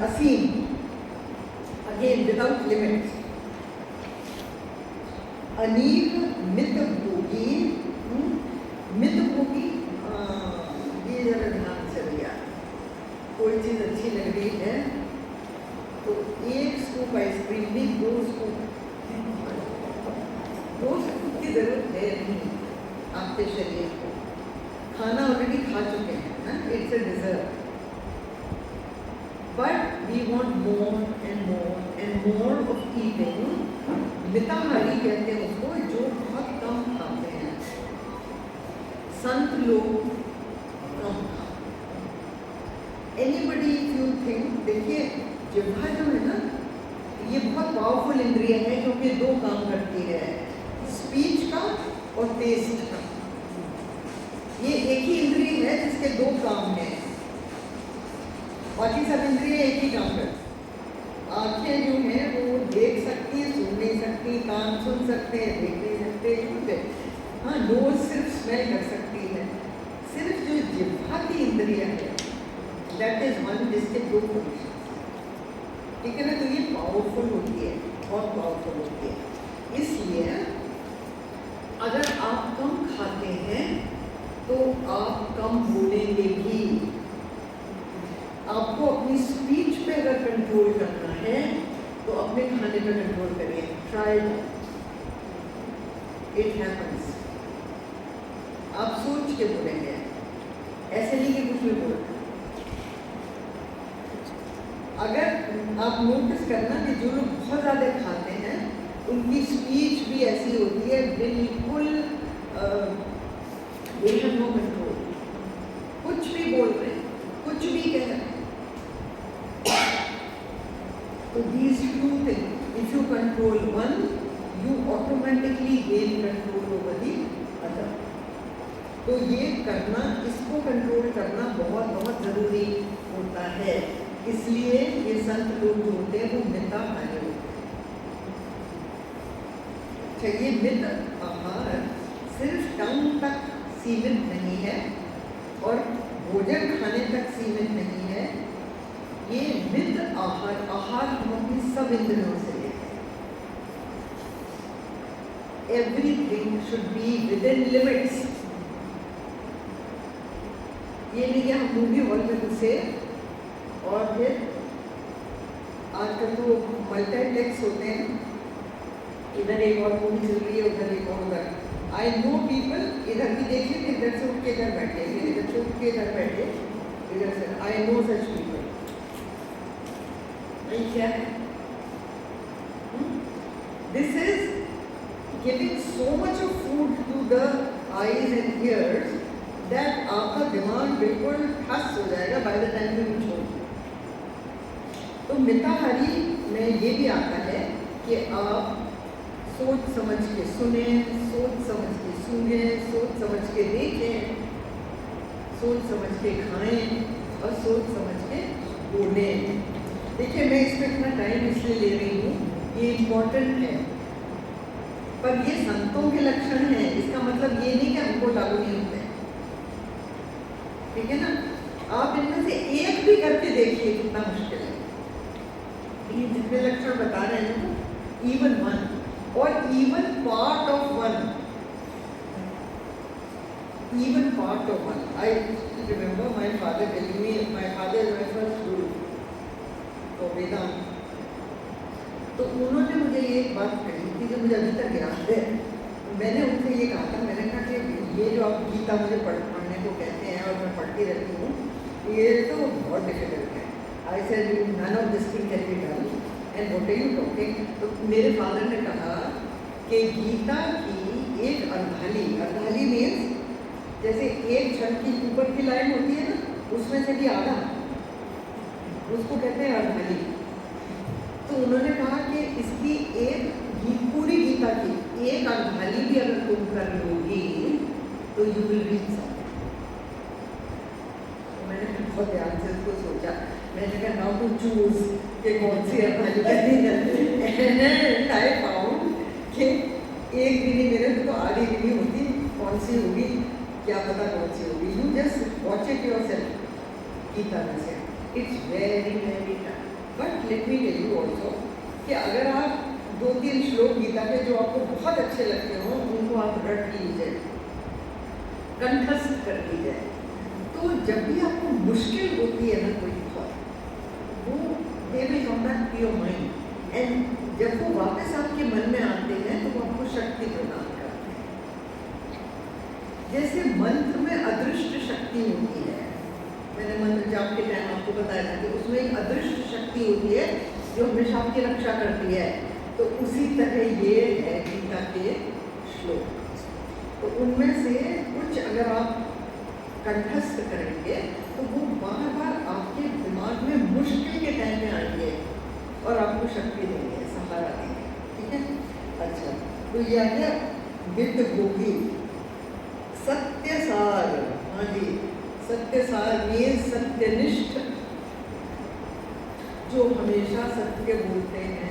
असीम, अगेन विदाउट लिमिट्स। अनीह मित भोगी, मित भोगी, ये जरा ध्यान से भैया, कोई चीज़ अच्छी लग रही है तो एक स्कूप आइसक्रीम भी, दो स्कूप की जरूरत है नहीं आपके शरीर को। खाना ऑलरेडी खा चुके हैं ना, it's a deserve, but we want more and more of eating. मिताहारी कहते हैं उसको, जो बहुत कम खाते हैं। संत लोग कम खाते। एनीबडी इफ यू थिंक, देखिए जिह्वा जो है ना, ये बहुत पावरफुल इंद्रिय है, क्योंकि दो काम करती है, स्पीच का और टेस्ट का। ये एक ही इंद्रिय है जिसके दो काम हैं, बाकी सब इंद्रिय एक ही काम करती। आंखें जो हैं वो देख सकती हैं, सुन नहीं सकती, कान सुन सकते हैं, देख नहीं सकते, ठीक है। हाँ, नोज सिर्फ स्मेल कर सकती है। सिर्फ जो जिह्वा की इंद्रिय है, दैट इज वन जिसके दो फंक्शन, ठीक है ना। तो ये पावरफुल होती है, बहुत पावरफुल होती है। इसलिए अगर आप कम खाते हैं तो आप कम बोलेंगे भी। आपको अपनी स्पीच पे अगर कंट्रोल करना है तो अपने खाने पे कंट्रोल करिए। Try, it happens. आप सोच के बोलेंगे, ऐसे नहीं कि कुछ भी बोल। अगर आप नोटिस करना कि जो लोग बहुत ज़्यादा खाते हैं उनकी स्पीच भी ऐसी होती है, बिल्कुल दे हैव नो कंट्रोल, कुछ भी बोल रहे हैं, कुछ भी कह रहे हैं। तो these two things, if you control one, you automatically gain control over the other. तो ये करना, इसको कंट्रोल करना बहुत बहुत ज़रूरी होता है। इसलिए ये संत लोग जो होते हैं वो मिताहारी होते हैं। अच्छा, ये मित आहार सिर्फ टंग तक सीमित नहीं है और भोजन खाने तक सीमित नहीं है। ये मित आहार, आहार हम अपनी सब इंद्रियों से लेते हैं। Everything should be with in limits. ये नहीं कि हम मूवी हॉल में घुसे और फिर आजकल तो मल्टीप्लेक्स होते हैं, इधर एक और मूवी चल रही है, उधर एक और उधर। आई नो पीपल, इधर भी देखिए कि इधर से उठ के इधर बैठे, इधर से उठ के इधर बैठे, इधर से। I know such people. ये क्या है? This is giving so much of food to the eyes and ears that आपका दिमाग बिल्कुल ठस हो जाएगा by the time you reach home. तो मिताहारी में ये भी आता है कि आप सोच समझ के सुने, सोच समझ के सूंघे, सोच समझ के देखें, सोच समझ के खाएं और सोच समझ के बोलें. देखिए मैं इसमें इतना टाइम इसलिए ले रही हूँ, ये इम्पोर्टेंट है, पर ये संतों के लक्षण हैं. इसका मतलब ये नहीं कि हमको लागू नहीं होते, ठीक है ना. आप इनमें से एक भी करके देखिए कितना मुश्किल है. ये जितने लक्षण बता रहे हैं ना, even one or even part of one, even part of one. I remember my father telling me, my father is my first guru for Vedanta. तो उन्होंने मुझे ये एक बात कही थी जो मुझे अभी तक याद है. मैंने उनसे ये कहा था, मैंने कहा कि ये जो आप गीता मुझे पढ़ने को कहते हैं और मैं पढ़ती रहती हूँ, ये तो बहुत डिफिकल्ट है. I said none of this thing can be done and what are you talking. तो मेरे फादर ने कहा कि गीता की एक अर्धाली मीन्स जैसे एक छड़ की ऊपर की लाइन होती है ना, उसमें से भी आधा, उसको कहते हैं अर्धाली. तो उन्होंने कहा कि इसकी पूरी गीता की एक अर्धाली भी अगर तुम कर लोगी तो यू विल रीच समथिंग. तो मैंने बहुत ध्यान से उसको सोचा. मैंने कहा नाउ टू चूज कि कौन सी अर्धाली करनी है. आई फाउंड कि एक गिनी मेरे को तो आधी गिनी होती, कौन सी होगी क्या पता कौन सी होगी. You just watch it yourself Gita में से. It's very very tough. But let me tell you also कि अगर आप 2-3 श्लोक गीता के जो आपको बहुत अच्छे लगते हो उनको आप रट लीजिए, कंठस्थ कर लीजिए, तो जब भी आपको मुश्किल होती है ना कोई बहुत, वो they will come back to your mind, and जब वो वापस आपके मन में आते हैं तो वो आपको शक्ति प्रदान करते हैं. जैसे मंत्र में अदृष्ट शक्ति होती है, मैंने मंत्र जाप के टाइम आपको बताया था कि उसमें एक अदृष्ट शक्ति होती है जो हमेशा आपकी रक्षा करती है. तो उसी तरह ये है गीता के श्लोक. तो उनमें से कुछ अगर आप कंठस्थ करेंगे तो वो बार बार आपके दिमाग में मुश्किल के टाइम में आएंगे और आपको शक्ति देंगे, सहारा देंगे. ठीक है. अच्छा, तो यह है विद भोगी सत्यसार. हाँ जी, सत्यसार में सत्यनिष्ठ, जो हमेशा सत्य बोलते हैं.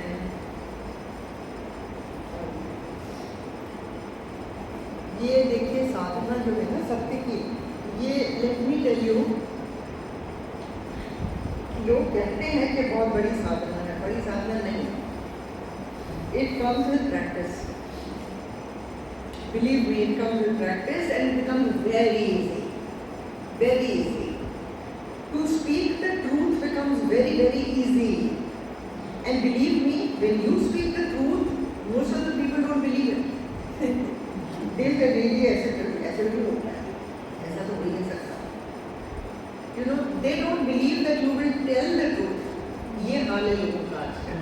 ये देखिए साधना जो है ना सत्य की, ये लेट मी टेल यू, लोग कहते हैं कि बहुत बड़ी साधना है. बड़ी साधना नहीं. It comes with practice. Believe me, it comes with practice and it becomes very easy. Very easy. To speak the truth becomes very, very easy. And believe me, when you speak the truth, most of the people don't believe it. They say, really, ऐसे भी होता है, ऐसा तो हो ही नहीं सकता. You know, they don't believe that you will tell the truth. ये हाल है लोगों का आजकल,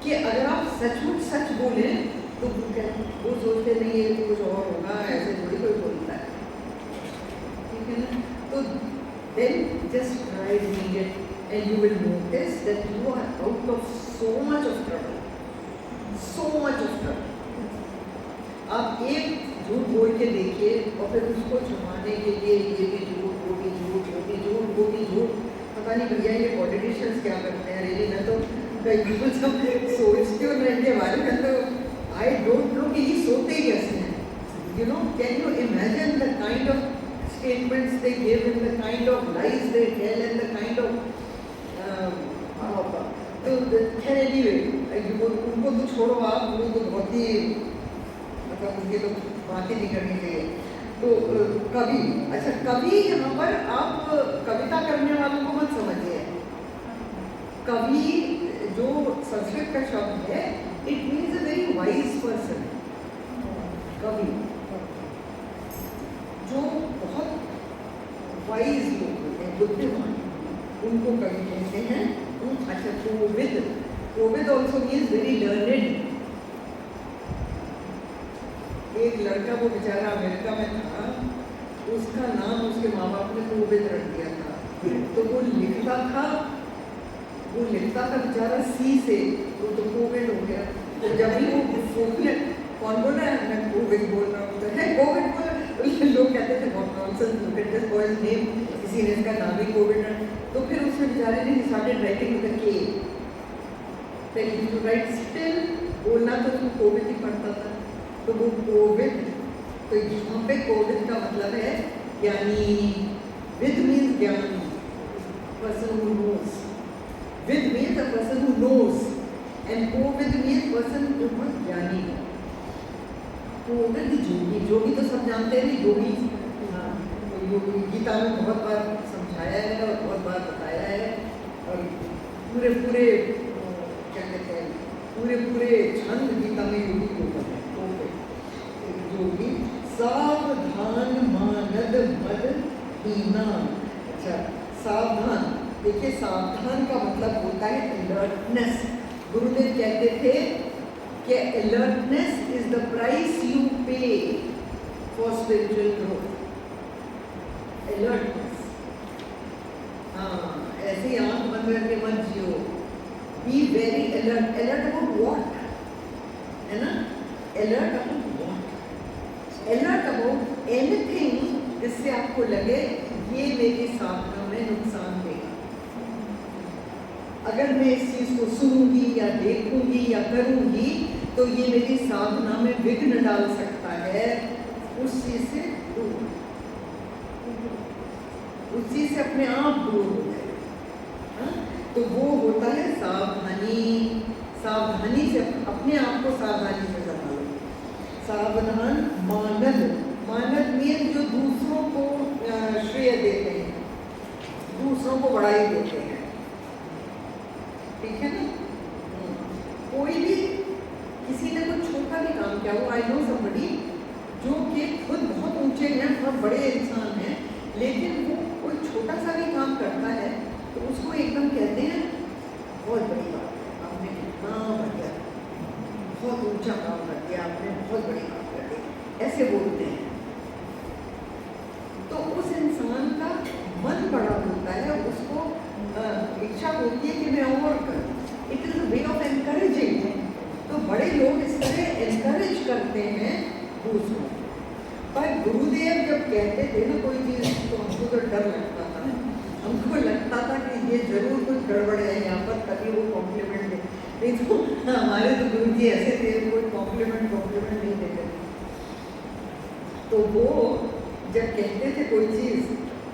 कि अगर आप सचमुच सच बोले तो वो सोचते नहीं है कुछ और होगा, ऐसे थोड़ी कोई बोलता है. So then just try reading it and you will notice that you are out of so much of trouble. So much of trouble. आप एक झूठ बोल के देखिए और फिर उसको छुपाने के लिए ये भी झूठ, वो भी झूठ, वो भी झूठ, वो भी झूठ. पता नहीं भैया ये पॉलिटिशियंस क्या करते हैं. रियली मैं तो बिल्कुल सब सोचती हूँ ना इनके बारे में, तो आई डोंट नो कि ये सोते ही कैसे हैं. You know, can you imagine the kind of statements they give and the kind of lies they tell and the kind of तो खैर anyway, उनको तो छोड़ो आप, वो तो बहुत ही मतलब उनकी तो बात ही नहीं करनी चाहिए. तो कवि, अच्छा कवि यहाँ पर आप कविता करने वालों को मत समझिए. कवि जो संस्कृत का शब्द है, it means a very wise person. कवि जो बहुत वाइज लोग होते हैं, बुद्धिमान, उनको कवि कहते हैं. अच्छा, कोविद ऑल्सो मीन्स वेरी लर्नेड। एक लड़का वो बेचारा अमेरिका में था, उसका नाम उसके माँ बाप ने कोविद रख दिया था। तो वो लिखता था बेचारा सी से, तो कोविड हो गया। तो जब भी वो कौन बोल रहा है, मैं कोविड बोल रहा हूँ, तो है कोविड बोल, लोग कहते थे बहुत nonsense, look at this boys name, किसी ने इसका नाम ही कोविड रखा। तो फिर उसने बेचारे ने स्टार्टेड राइटिंग विद अ के, then he used to write still, बोलना तो उसको कोविड ही पढ़ता था, तो वो कोविड। तो यहाँ पे कोविड का मतलब है ज्ञानी। विद मीन्स ज्ञानी, person who knows. With means a person who knows, and कोविद means person जो बहुत ज्ञानी है। कोविद योगी, योगी तो सब जानते हैं, योगी। हाँ, तो योगी गीता में बहुत बार समझाया है और बहुत बार बताया है, और पूरे क्या कहते हैं, पूरे छंद गीता में योगी को है। कोविद योगी। सावधान मानद मद हीना। अच्छा, सावधान, देखिए सावधान का मतलब होता है अलर्टनेस। गुरुदेव कहते थे कि alertness is the price you pay for spiritual growth. Alertness, हाँ, ऐसे आंख बंद करके मत जियो। Be very alert. Alert about what, है ना? Alert about what? Alert about anything जिससे आपको लगे ये मेरी साधना में नुकसान देगा। अगर मैं इस चीज को सुनूंगी या देखूंगी या करूंगी तो ये मेरी साधना में विघ्न डाल सकता है, उस चीज से दूर, उस चीज से अपने आप दूर हो जाए। हाँ? तो वो होता है सावधानी। सावधानी से अपने आप को सावधानी से संभालो। सावधान मानद, मानद मीन जो दूसरों को श्रेय देते हैं, दूसरों को बढ़ाई देते हैं, ठीक है ना? कोई भी किसी ने कुछ छोटा भी काम किया हो, आई नो समबडी जो कि खुद बहुत ऊंचे हैं, बहुत बड़े इंसान हैं, लेकिन वो कोई छोटा सा भी काम करता है तो उसको एकदम कहते हैं बहुत बड़ी बात है, आपने कितना बढ़िया, बहुत ऊंचा काम कर दिया आपने, बहुत बड़ी बात कर दी, ऐसे बोलते हैं। तो उस इंसान का मन बड़ा होता है, उसको इच्छा होती है कि मैं और करूँ। It is a way of encouraging. तो बड़े लोग इस तरह एनकरेज करते हैं दूसरों। पर गुरुदेव जब कहते थे ना कोई चीज़, तो हमको तो डर लगता था, हमको लगता था कि ये जरूर कुछ गड़बड़ है यहाँ पर, तभी वो कॉम्प्लीमेंट दे। नहीं तो हमारे तो गुरु जी ऐसे थे, कोई कॉम्प्लीमेंट नहीं देते। तो वो जब कहते थे कोई चीज़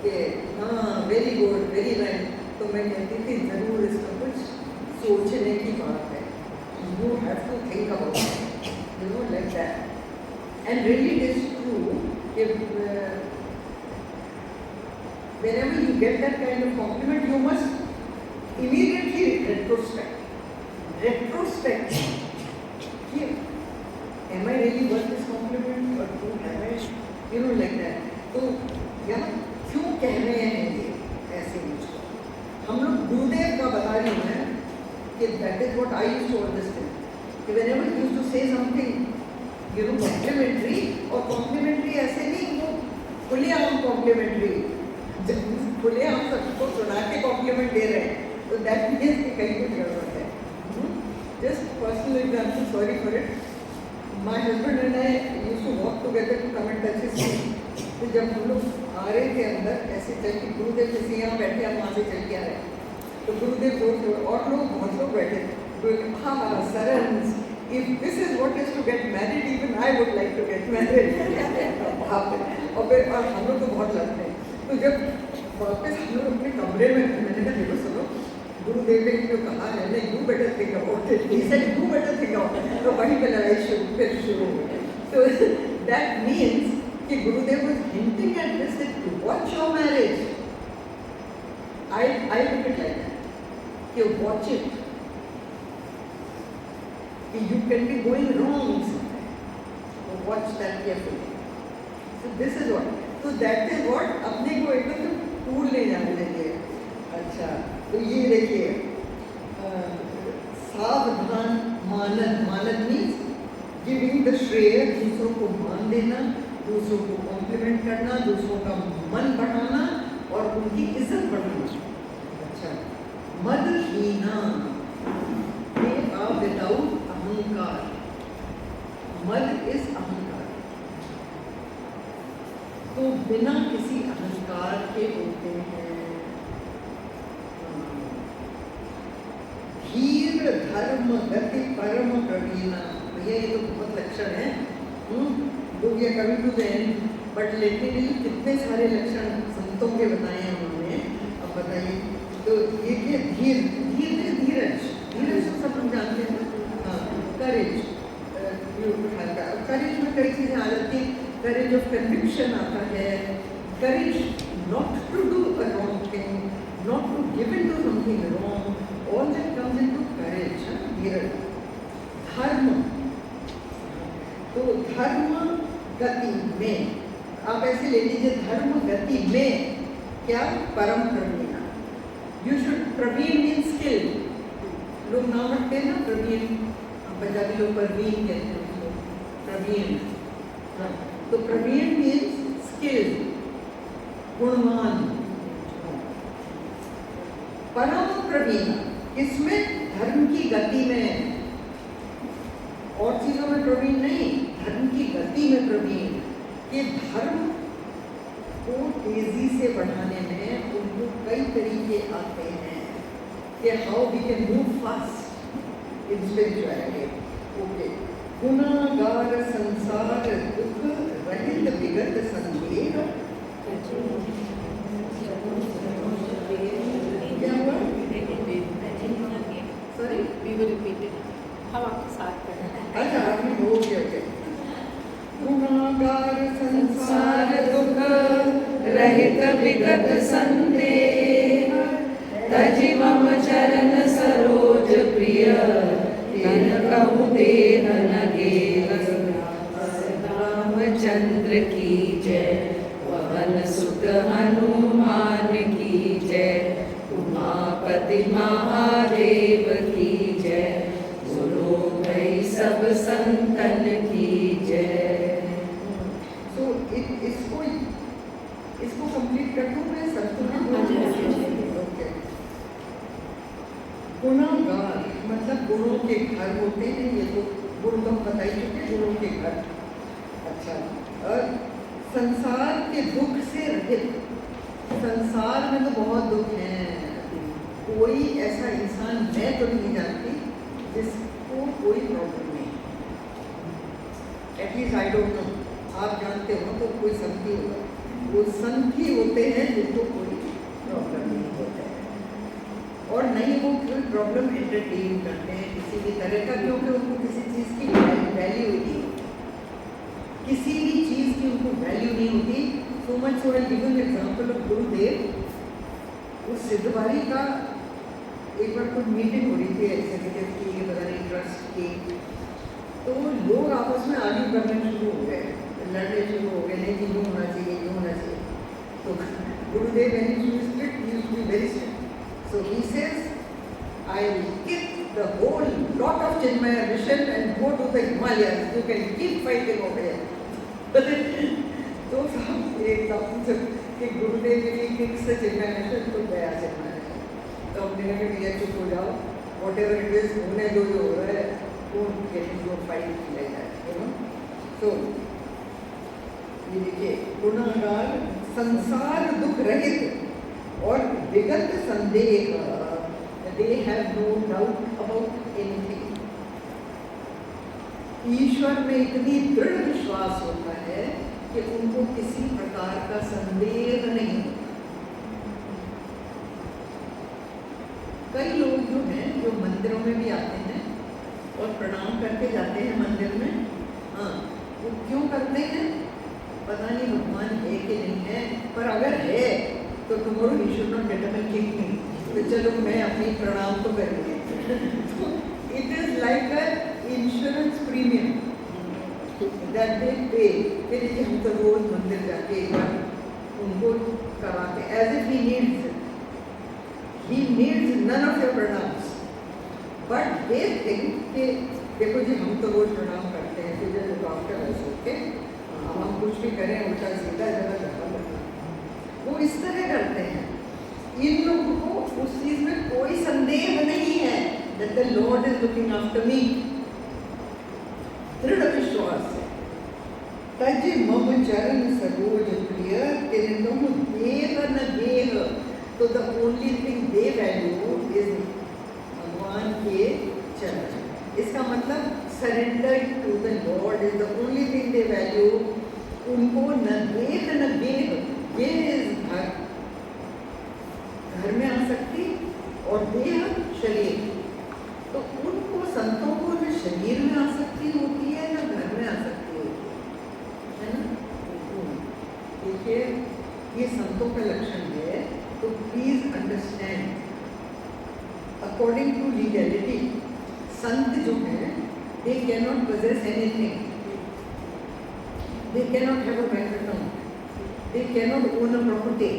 कि हाँ वेरी गुड, वेरी नाइस, तो मैं कहती थी जरूर इसका कुछ सोचने की बात है। You have to think about it, you know, like that. And really it is true, if whenever you get that kind of compliment, you must immediately retrospect. Retrospect. Am I really worth this compliment, or am I, you know, like that. तो यहाँ क्यों कह रहे हैं ये ऐसे मुझको? हम लोग गुरुदेव का बता रही हूँ मैं कि that is what I used to understand. कि whenever he used to say something, you know, complimentary, और complimentary ऐसे नहीं, वो खुलेआम complimentary, जब खुलेआम सबको सुना के compliment दे रहे हैं, तो that means कि कहीं कुछ गड़बड़ है। Just personal example, sorry for it. My husband and I used to walk together to come and touch his feet. तो जब हम लोग आ रहे थे अंदर, ऐसे चल के गुरुदेव जैसे यहाँ बैठे, हम वहाँ से चल के आ रहे हैं, तो गुरुदेव बोलते और लोग बहुत लोग बैठे थे, हाँ Saran's, if this is what is to get married, even I would like to get married. और फिर हम लोग तो बहुत लड़ते हैं। तो जब वापस हम लोग अपने कमरे में थे, मैंने कहा देखो सुनो, गुरुदेव ने जो कहा है ना, you better think about it, he said you better think about it, तो वहीं पे लड़ाई फिर शुरू हो गई। तो दैट मीन्स कि गुरुदेव was hinting at this, that to watch your marriage. I look at like that. You watch it. You can be going wrong somewhere. So watch that carefully. So this is what. So that is what अपने को एकदम tour ले जाने लगे। अच्छा, तो ये देखिए सावधान मानद, मानद मीन्स गिविंग द श्रेय, दूसरों को मान देना, दूसरों को कॉम्प्लीमेंट करना, दूसरों का मन बढ़ाना और उनकी इज्जत बढ़ाना। अच्छा, मदहीना, ये आप विदाउट अहंकार, मद इज अहंकार, तो बिना किसी अहंकार के होते हैं। धीर धर्म गति परम प्रवीणा, भैया ये तो बहुत लक्षण है, लोग ये कभी to the end, but literally कितने सारे लक्षण संतों के बताए हैं उन्होंने। अब बताइए, तो ये क्या धीर, धीर है धीरज, धीरज तो सब लोग जानते हैं ना। हाँ, करेज, करेज में कई चीज़ें आ जाती हैं। करेज ऑफ कन्विक्शन आता है, courage not to do a wrong thing, not to give in to something wrong, all that comes into courage, धीरज। धर्म, तो धर्म गति में, आप ऐसे ले लीजिए, धर्म गति में क्या, परम प्रवीण। यू शुड, प्रवीण मीन स्किल, लोग नाम रखते हैं ना प्रवीण, पंजाबी लोग प्रवीण कहते हैं उसको, प्रवीण। हाँ, तो प्रवीण मीन्स स्किल, गुणवान। परम प्रवीण किसमें, धर्म की गति में, और चीजों में प्रवीण नहीं, धर्म की गति में प्रवीण। कि धर्म को तेजी से बढ़ाने में उनको कई तरीके आते हैं कि how we can move fast in spirituality. Okay, गुनागार संसार दुख रहित विगत संदेह, क्या हुआ, sorry We will repeat it. हम आपके साथ कर रहे हैं। अच्छा आपने हो गया। गुनागार संसार दुख रहित विगत संदेह, तजि मम चरण सरोज प्रिय, तिन कहु देह न गेह। रामचंद्र की जय, पवन सुत हनुमान की जय, उमापति महादेव की जय, बोलो भाई सब संतन की जय। तो इसको कंप्लीट कर दूं मैं, संतुलन। ओके, गुनागार मतलब गुणों के घर होते हैं, ये तो गुण तो पता ही चुके, गुणों के घर। अच्छा, और संसार के दुख से रहित, संसार में तो बहुत दुख हैं, कोई ऐसा इंसान मैं तो नहीं जानती जिसको कोई प्रॉब्लम नहीं, एटलीस्ट आई डोंट नो, आप जानते हो तो कोई संत ही होगा, वो संत ही होते हैं जिनको कोई प्रॉब्लम नहीं होता है, और नहीं वो कोई प्रॉब्लम एंटरटेन करते हैं किसी भी तरह का, क्योंकि उनको किसी चीज़ की वैल्यू नहीं होती, किसी भी चीज़ की उनको वैल्यू नहीं होती। So much so I give an example of गुरुदेव। उस सिद्धवारी का एक बार कोई मीटिंग हो रही थी एग्जीक्यूटिव की, पता नहीं ट्रस्ट की, तो लोग आपस में आर्ग्यू करने शुरू हो गए, लड़ने शुरू हो गए, नहीं कि यूँ होना चाहिए, यूँ होना चाहिए। तो गुरुदेव when he used to be strict, he used to be very strict. So he says, I will kick the whole lot of Chinmaya mission and go to the Himalayas. You can keep fighting over here. तो साहब एकदम से कि गुरुदेव की kick से चिन्मय mission तो गया चिन्मय mission, तो हमने कहा कि ये चुप हो जाओ, whatever it is, होने दो जो हो रहा है, don't get into a fight like that, you know. So ये देखिए, गुनाहगार संसार दुख रहित और विगत संदेह, they have no doubt about anything. ईश्वर में इतनी दृढ़ विश्वास होता है कि उनको किसी प्रकार का संदेह नहीं होता। कई लोग जो हैं, जो मंदिरों में भी आते हैं और प्रणाम करके जाते हैं मंदिर में, हाँ, वो क्यों करते हैं पता नहीं, भगवान है कि नहीं है, पर अगर है तो तुम्हारा ईश्वर नॉट डिटरमाइन किक मी, तो चलो मैं अपनी प्रणाम तो करूँगी। तो it is like a insurance premium that they पे, फिर हम तो रोज मंदिर जाके एक बार उनको कराते, as if he needs none of your प्रणाम्स, बट दे थिंक कि देखो जी हम तो रोज प्रणाम करते हैं, तो जब लुक आफ्टर अस, ओके, हम कुछ भी करें उल्टा सीधा जगह ध्यान रखना, वो इस तरह करते हैं। इन लोगों को उस चीज में कोई संदेह नहीं है that the Lord is looking after me, दृढ़ विश्वास है। तज मम चरण सरोज प्रिय तेरे तुम देह न देह, तो the only thing they value is भगवान के चरण। इसका मतलब surrender to the lord is the only thing they value. उनको न देह न देह, ये इज घर में आ सकती और देह शरीर, तो उनको संतों को न शरीर में आ सकती होती है न घर में आ सकती होती है ना। देखिए ये संतों का लक्षण है, तो please understand according to legality संत जो है they can not possess anything, they cannot have a bank account, they cannot own a property.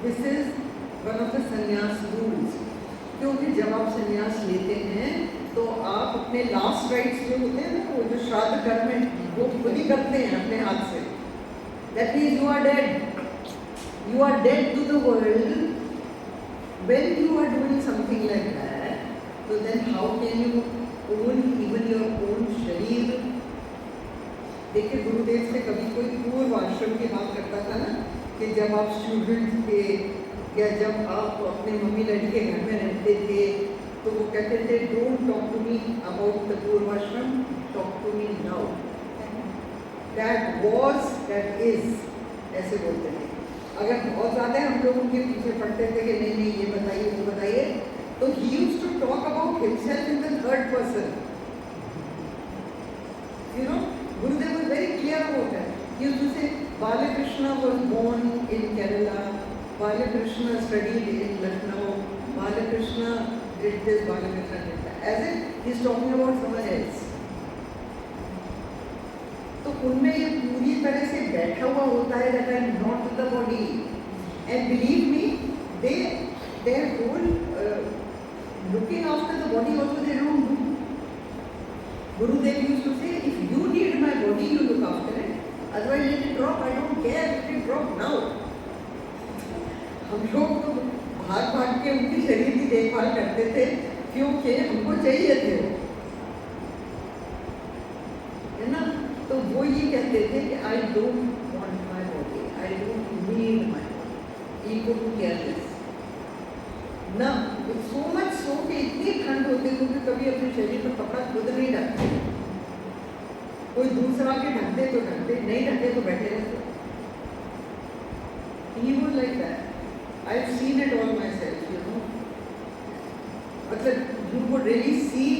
This is one of the संन्यास रूल्स, क्योंकि जब आप संन्यास लेते हैं तो आप अपने लास्ट राइट्स जो होते हैं ना, वो जो श्राद्ध कर्म वो खुद ही करते हैं अपने हाथ से। That means you are dead. You are dead to the world. When you are doing something like that, so then how can you own even your own शरीर? देखिए गुरुदेव से कभी कोई पूर्व आश्रम की बात करता था ना, कि जब आप स्टूडेंट थे या जब आप अपने मम्मी डैडी के घर में रहते थे, तो वो कहते थे don't talk to me about the पूर्व आश्रम, talk to me now, that was that is, ऐसे बोलते थे। अगर बहुत ज़्यादा हम लोग उनके पीछे पड़ते थे कि नहीं नहीं ये बताइए वो बताइए, तो he used to talk about himself in the third person. You know, Gurudev was very clear about that. He used to say, Balakrishna was born in Kerala, Balakrishna studied in Lucknow, Balakrishna did this, Balakrishna did that. As if he's talking about someone else. तो उनमें ये पूरी तरह से बैठा हुआ होता है that I am not the body, and believe me, their whole looking after the body also they don't do. Gurudev used to say, if you need my body, you look after it. Otherwise, let it drop. I don't care. Let it drop now. हम लोग तो भाग के उनकी शरीर की देखभाल करते थे, क्योंकि हमको चाहिए थे वो, है ना। तो वो ये कहते थे कि I don't want my body, I don't need my body. Ego to careless. ना so much so कि इतनी ठंड होती थी कि कभी अपने शरीर पर कपड़ा खुद नहीं ढकते, कोई दूसरा के ढकते तो ढकते, नहीं ढकते तो बैठे रहते। He was like that. I've seen it all myself, you know. मतलब you would really see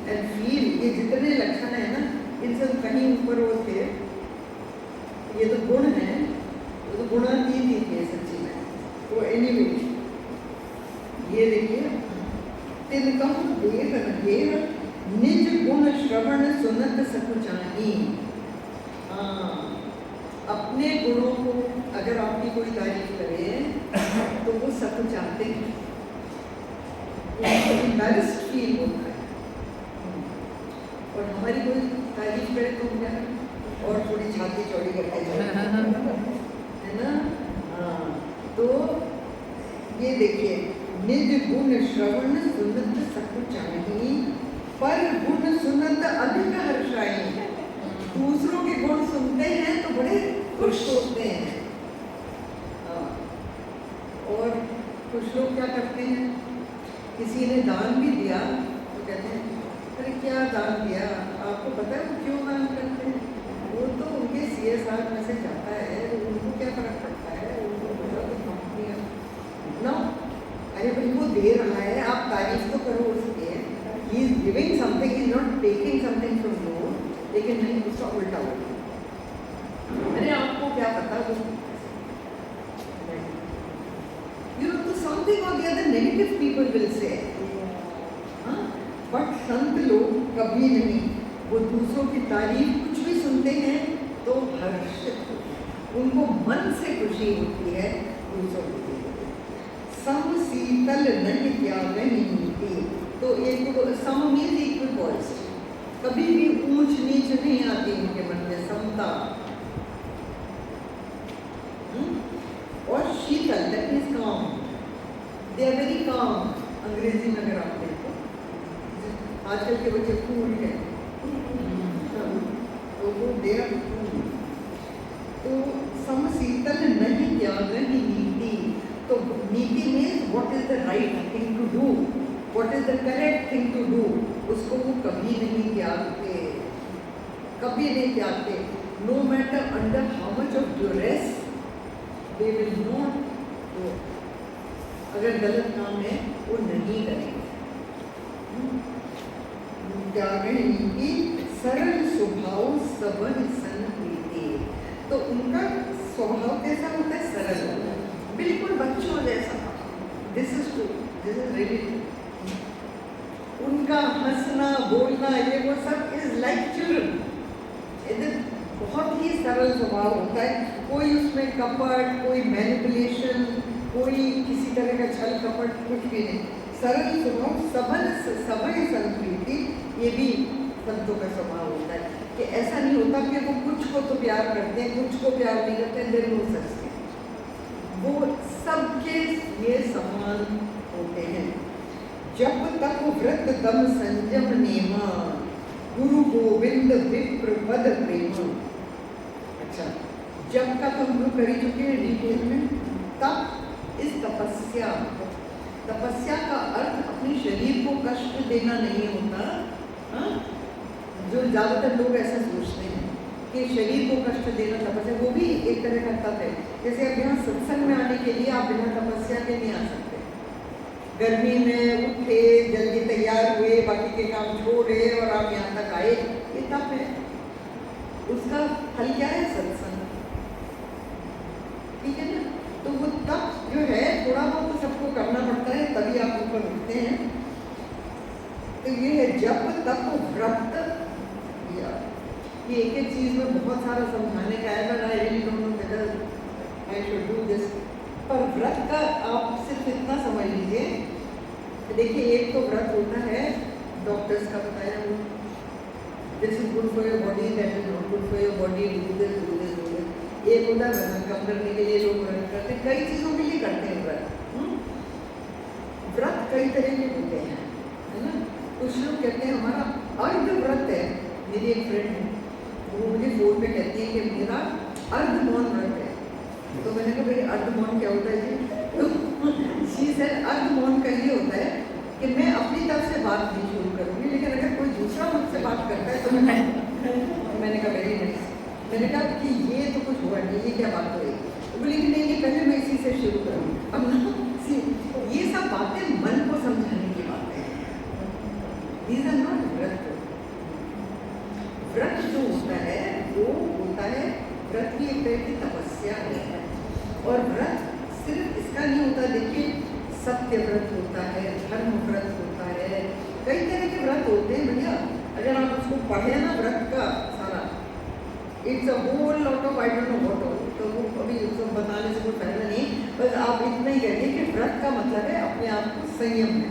and feel ये जितने लक्षण है ना, इनसे कहीं ऊपर वो थे, ये तो गुण है, ये तो गुणातीत ही थे सच्ची में। तो एनीवे ये देखिए, तिलकम देव नभेर निज गुण श्रवण सुनत सकुचाही। अपने गुणों को अगर आपकी कोई तारीफ करे तो वो सकुचाते हैं, एम्बैरेस्ड फील होता है। और हमारी कोई तारीफ करे तो क्या, और थोड़ी छाती चौड़ी करके है ना। हाँ, तो ये देखिए, निज गुण श्रवण सुनत सकुचाही, पर गुण सुनत अधिक हर्षाई। दूसरों के गुण सुनते हैं तो बड़े खुश होते हैं। और कुछ लोग क्या करते हैं, किसी ने दान भी दिया तो कहते हैं अरे क्या दान दिया, आपको पता है वो क्यों दान करते हैं, वो तो उनके CSR में से जाता है, उनको क्या फर्क पड़ता है, उनको पता तो कंपनी ना। अरे भाई वो दे रहा है, आप तारीफ तो करो उसकी, he is giving something, he is not taking something from you, लेकिन नहीं उसका उल्टा होगा। अरे आपको क्या पता वो, you know, तो something or the other negative people will say, हाँ, बट संत लोग कभी नहीं, वो दूसरों की तारीफ कुछ भी सुनते हैं तो हर्षित होते हैं, उनको मन से खुशी होती है दूसरों की। सम शीतल नहीं त्याग नीति। तो एक सम मीन्स इक्विपोइज, कभी भी ऊंच नीच नहीं आती उनके मन में, समता। और शीतल दैट मीन्स काम, दे आर वेरी काम। अंग्रेजी में अगर आप देखो, आजकल के बच्चे कूल है, तो वो दे आर कूल। तो सम शीतल नहीं त्याग नीति। तो नीति means what is the right thing to do, what is the correct thing to do, उसको वो कभी नहीं त्यागते, कभी नहीं त्यागते। No matter under how much of duress they will not do. अगर गलत काम है वो नहीं करेंगे। त्याग नीति सरल स्वभाव सबन सन प्रीति। तो उनका स्वभाव कैसा होता है? सरल, बिल्कुल बच्चों जैसा। This is true, this is really true. उनका हंसना बोलना ये वो सब इज लाइक चिल्ड्रन, बहुत ही सरल स्वभाव होता है। कोई उसमें कपट, कोई मैनिपुलेशन, कोई किसी तरह का छल कपट कुछ भी नहीं। सरल स्वभाव सबन सबन सन प्रीति, ये भी संतों का स्वभाव होता है कि ऐसा नहीं होता कि वो कुछ को तो प्यार करते हैं, कुछ को प्यार नहीं करते हैं, देर नो सच थिंग। वो सबके लिए समान होते हैं। जब तक व्रत दम संयम नेमा, गुरु गोविंद विप्र पद प्रेम। अच्छा, जब का तो हम लोग कर ही चुके हैं डिटेल में। तब इस तपस्या, तपस्या का अर्थ अपने शरीर को कष्ट देना नहीं होता। हाँ, जो ज़्यादातर लोग ऐसा सोचते हैं कि शरीर को कष्ट देना तपस्या, वो भी एक तरह का तप है। जैसे अब यहाँ सत्संग में आने के लिए आप बिना तपस्या के नहीं आ सकते। गर्मी में उठे, जल्दी तैयार हुए, बाकी के काम छोड़े और आप यहाँ तक आए, ये तप है। उसका फल क्या है? सत्संग, ठीक है ना? तो वो तप जो है थोड़ा बहुत तो सबको करना पड़ता है, तभी आप ऊपर उठते हैं। तो ये है जब तप व्रत। ये एक एक चीज में बहुत सारा समझाने का है, but I really don't know whether I should do this. पर व्रत का आप सिर्फ इतना समझ लीजिए। देखिए, एक तो व्रत होता है डॉक्टर्स का बताया वो, this is good for your body, that is not good for your body, do this do this do this. एक होता है वजन कम करने के लिए लोग व्रत करते हैं, कई चीज़ों के लिए करते हैं व्रत। व्रत कई तरह के होते हैं, है ना? कुछ लोग कहते हैं हमारा अर्ध व्रत है। मेरी एक फ्रेंड है, वो मुझे फोन पे कहती है कि मेरा अर्ध मौन व्रत है। तो मैंने कहा भाई अर्ध मौन क्या होता है जी? तो शी सेड अर्ध मौन का ये होता है कि मैं अपनी तरफ से बात नहीं शुरू करूँगी, लेकिन अगर कोई दूसरा मुझसे बात करता है तो मैंने कहा वेरी नाइस। मैंने कहा कि ये तो कुछ हुआ नहीं, ये क्या बात हो रही? तो बोली कि नहीं पहले मैं इसी से शुरू करूँ। अब ना ये सब बातें मन को समझाने की बातें हैं, दीज आर नॉट व्रत। व्रत जो होता है वो होता है, व्रत की एक तरह की तपस्या है। और व्रत सिर्फ इसका नहीं होता, देखिए सत्य व्रत होता है, धर्म व्रत होता है, कई तरह के व्रत होते हैं भैया। अगर आप उसको पढ़े ना व्रत का सारा, it's a whole lot of I don't know what all. तो वो अभी उसको बताने से कोई फायदा नहीं, बस आप इतना ही कहिए कि व्रत का मतलब है अपने आप को संयम में,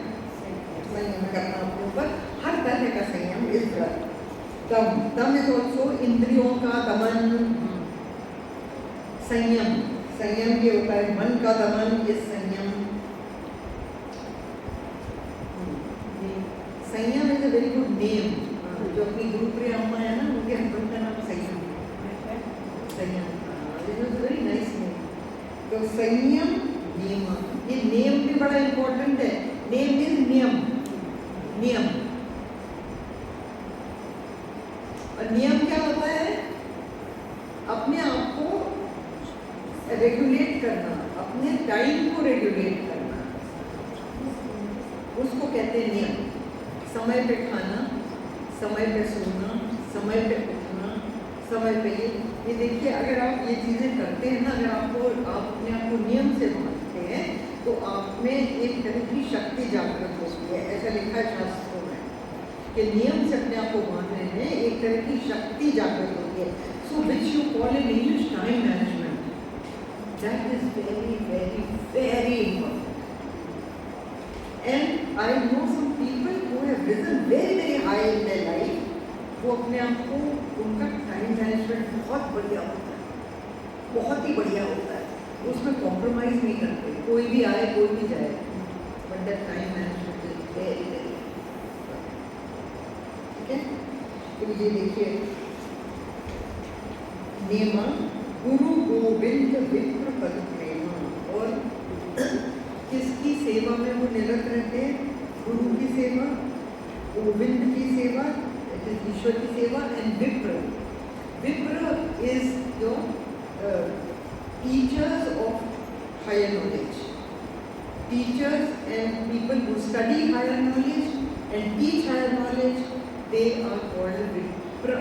संयम करना अपने ऊपर, हर तरह का संयम इस व्रत। दम, दम इज ऑल्सो इंद्रियों का दमन, संयम। संयम ये होता है मन का दमन, इस संयम। संयम is a very good name. जो अपनी गुरुप्रिया अम्मा है ना, उनके हस्बैंड का नाम संयम, संयम, it was very nice name. तो संयम, नियम, ये नेम भी बड़ा इंपॉर्टेंट है। नेम इज नियम, नियम। और नियम क्या होता है? अपने आप को रेगुलेट करना, अपने टाइम को रेगुलेट करना, उसको कहते हैं नियम। समय पे खाना, समय पे सोना, समय पे उठना, समय पे ये देखिए, अगर आप ये चीज़ें करते हैं ना, अगर आप अपने आप को नियम से बांधते हैं तो आप में एक तरह की शक्ति जागृत होती है। ऐसा लिखा है शास्त्रों में कि नियम से अपने आप को बांधने में एक तरह की शक्ति जागृत होती है। So which you call in English time management, that is very very very important. And I know some people who have risen very very high in their life. वो अपने आप को उनका टाइम मैनेजमेंट बहुत बढ़िया होता है, बहुत ही बढ़िया होता है, उसमें कॉम्प्रोमाइज नहीं करते, कोई भी आए कोई भी जाए, but that time management is very very, ठीक है। तो ये देखिए नियमा गुरु गोविंद विप्र पद प्रेमा, और किसकी सेवा में वो निरत रहते हैं? गुरु की सेवा, गोविंद की सेवा, ईश्वर की सेवा, एंड विप्र। विप्र is your teachers of higher knowledge, teachers and people who study higher knowledge and teach higher knowledge, they are called विप्र,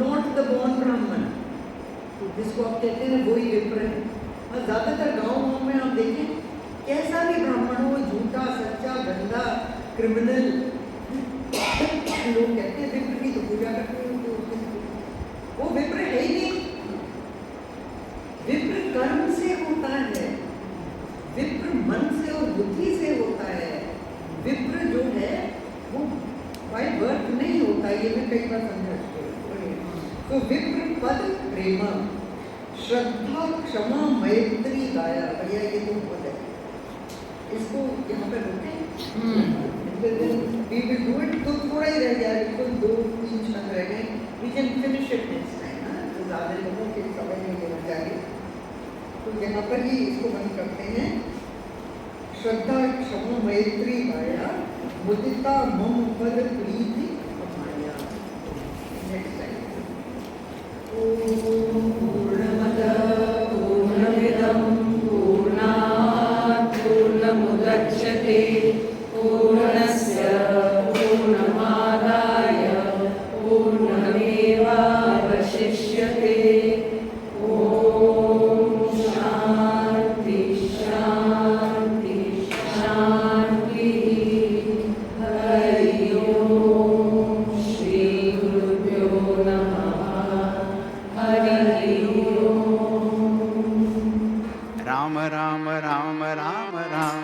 नॉट द बॉर्न ब्राह्मण, जिसको आप कहते हैं वही विप्र है। और ज़्यादातर गाँव में आप देखें कैसा भी ब्राह्मण हो, झूठा सच्चा गंदा क्रिमिनल, लोग कहते हैं विप्र की तो पूजा करते हैं, वो विप्र है ही नहीं। विप्र कर्म से होता है, विप्र मन से और बुद्धि से होता है। विप्र जो है वो बाय बर्थ नहीं होता, ये मैं कई बार समझा चुकी हूँ। तो विप्र पद प्रेमा, श्रद्धा क्षमा मैत्री गाया, भैया ये तो बहुत है, इसको यहाँ पे रोकें, we will do it। तो थोड़ा ही रह गया, बिल्कुल 2-3 क्षण रह गए, we can finish it next time, ना तो ज़्यादा लोगों के समय नहीं लेना चाहिए। तो यहाँ पर ही इसको बंद करते हैं। श्रद्धा क्षमा मैत्री गाया, मुदिता मम पद प्रीति अमाया। Next time. पूर्णमदः पूर्णमिदं पूर्णात् पूर्णमुदच्यते पूर्णस्य पूर्णमादाय पूर्णमेवावशिष्यते। ॐ शान्ति शान्ति शान्तिः। हरि ओम श्री गुरुभ्यो नमः। हरि ओम। राम राम राम राम राम।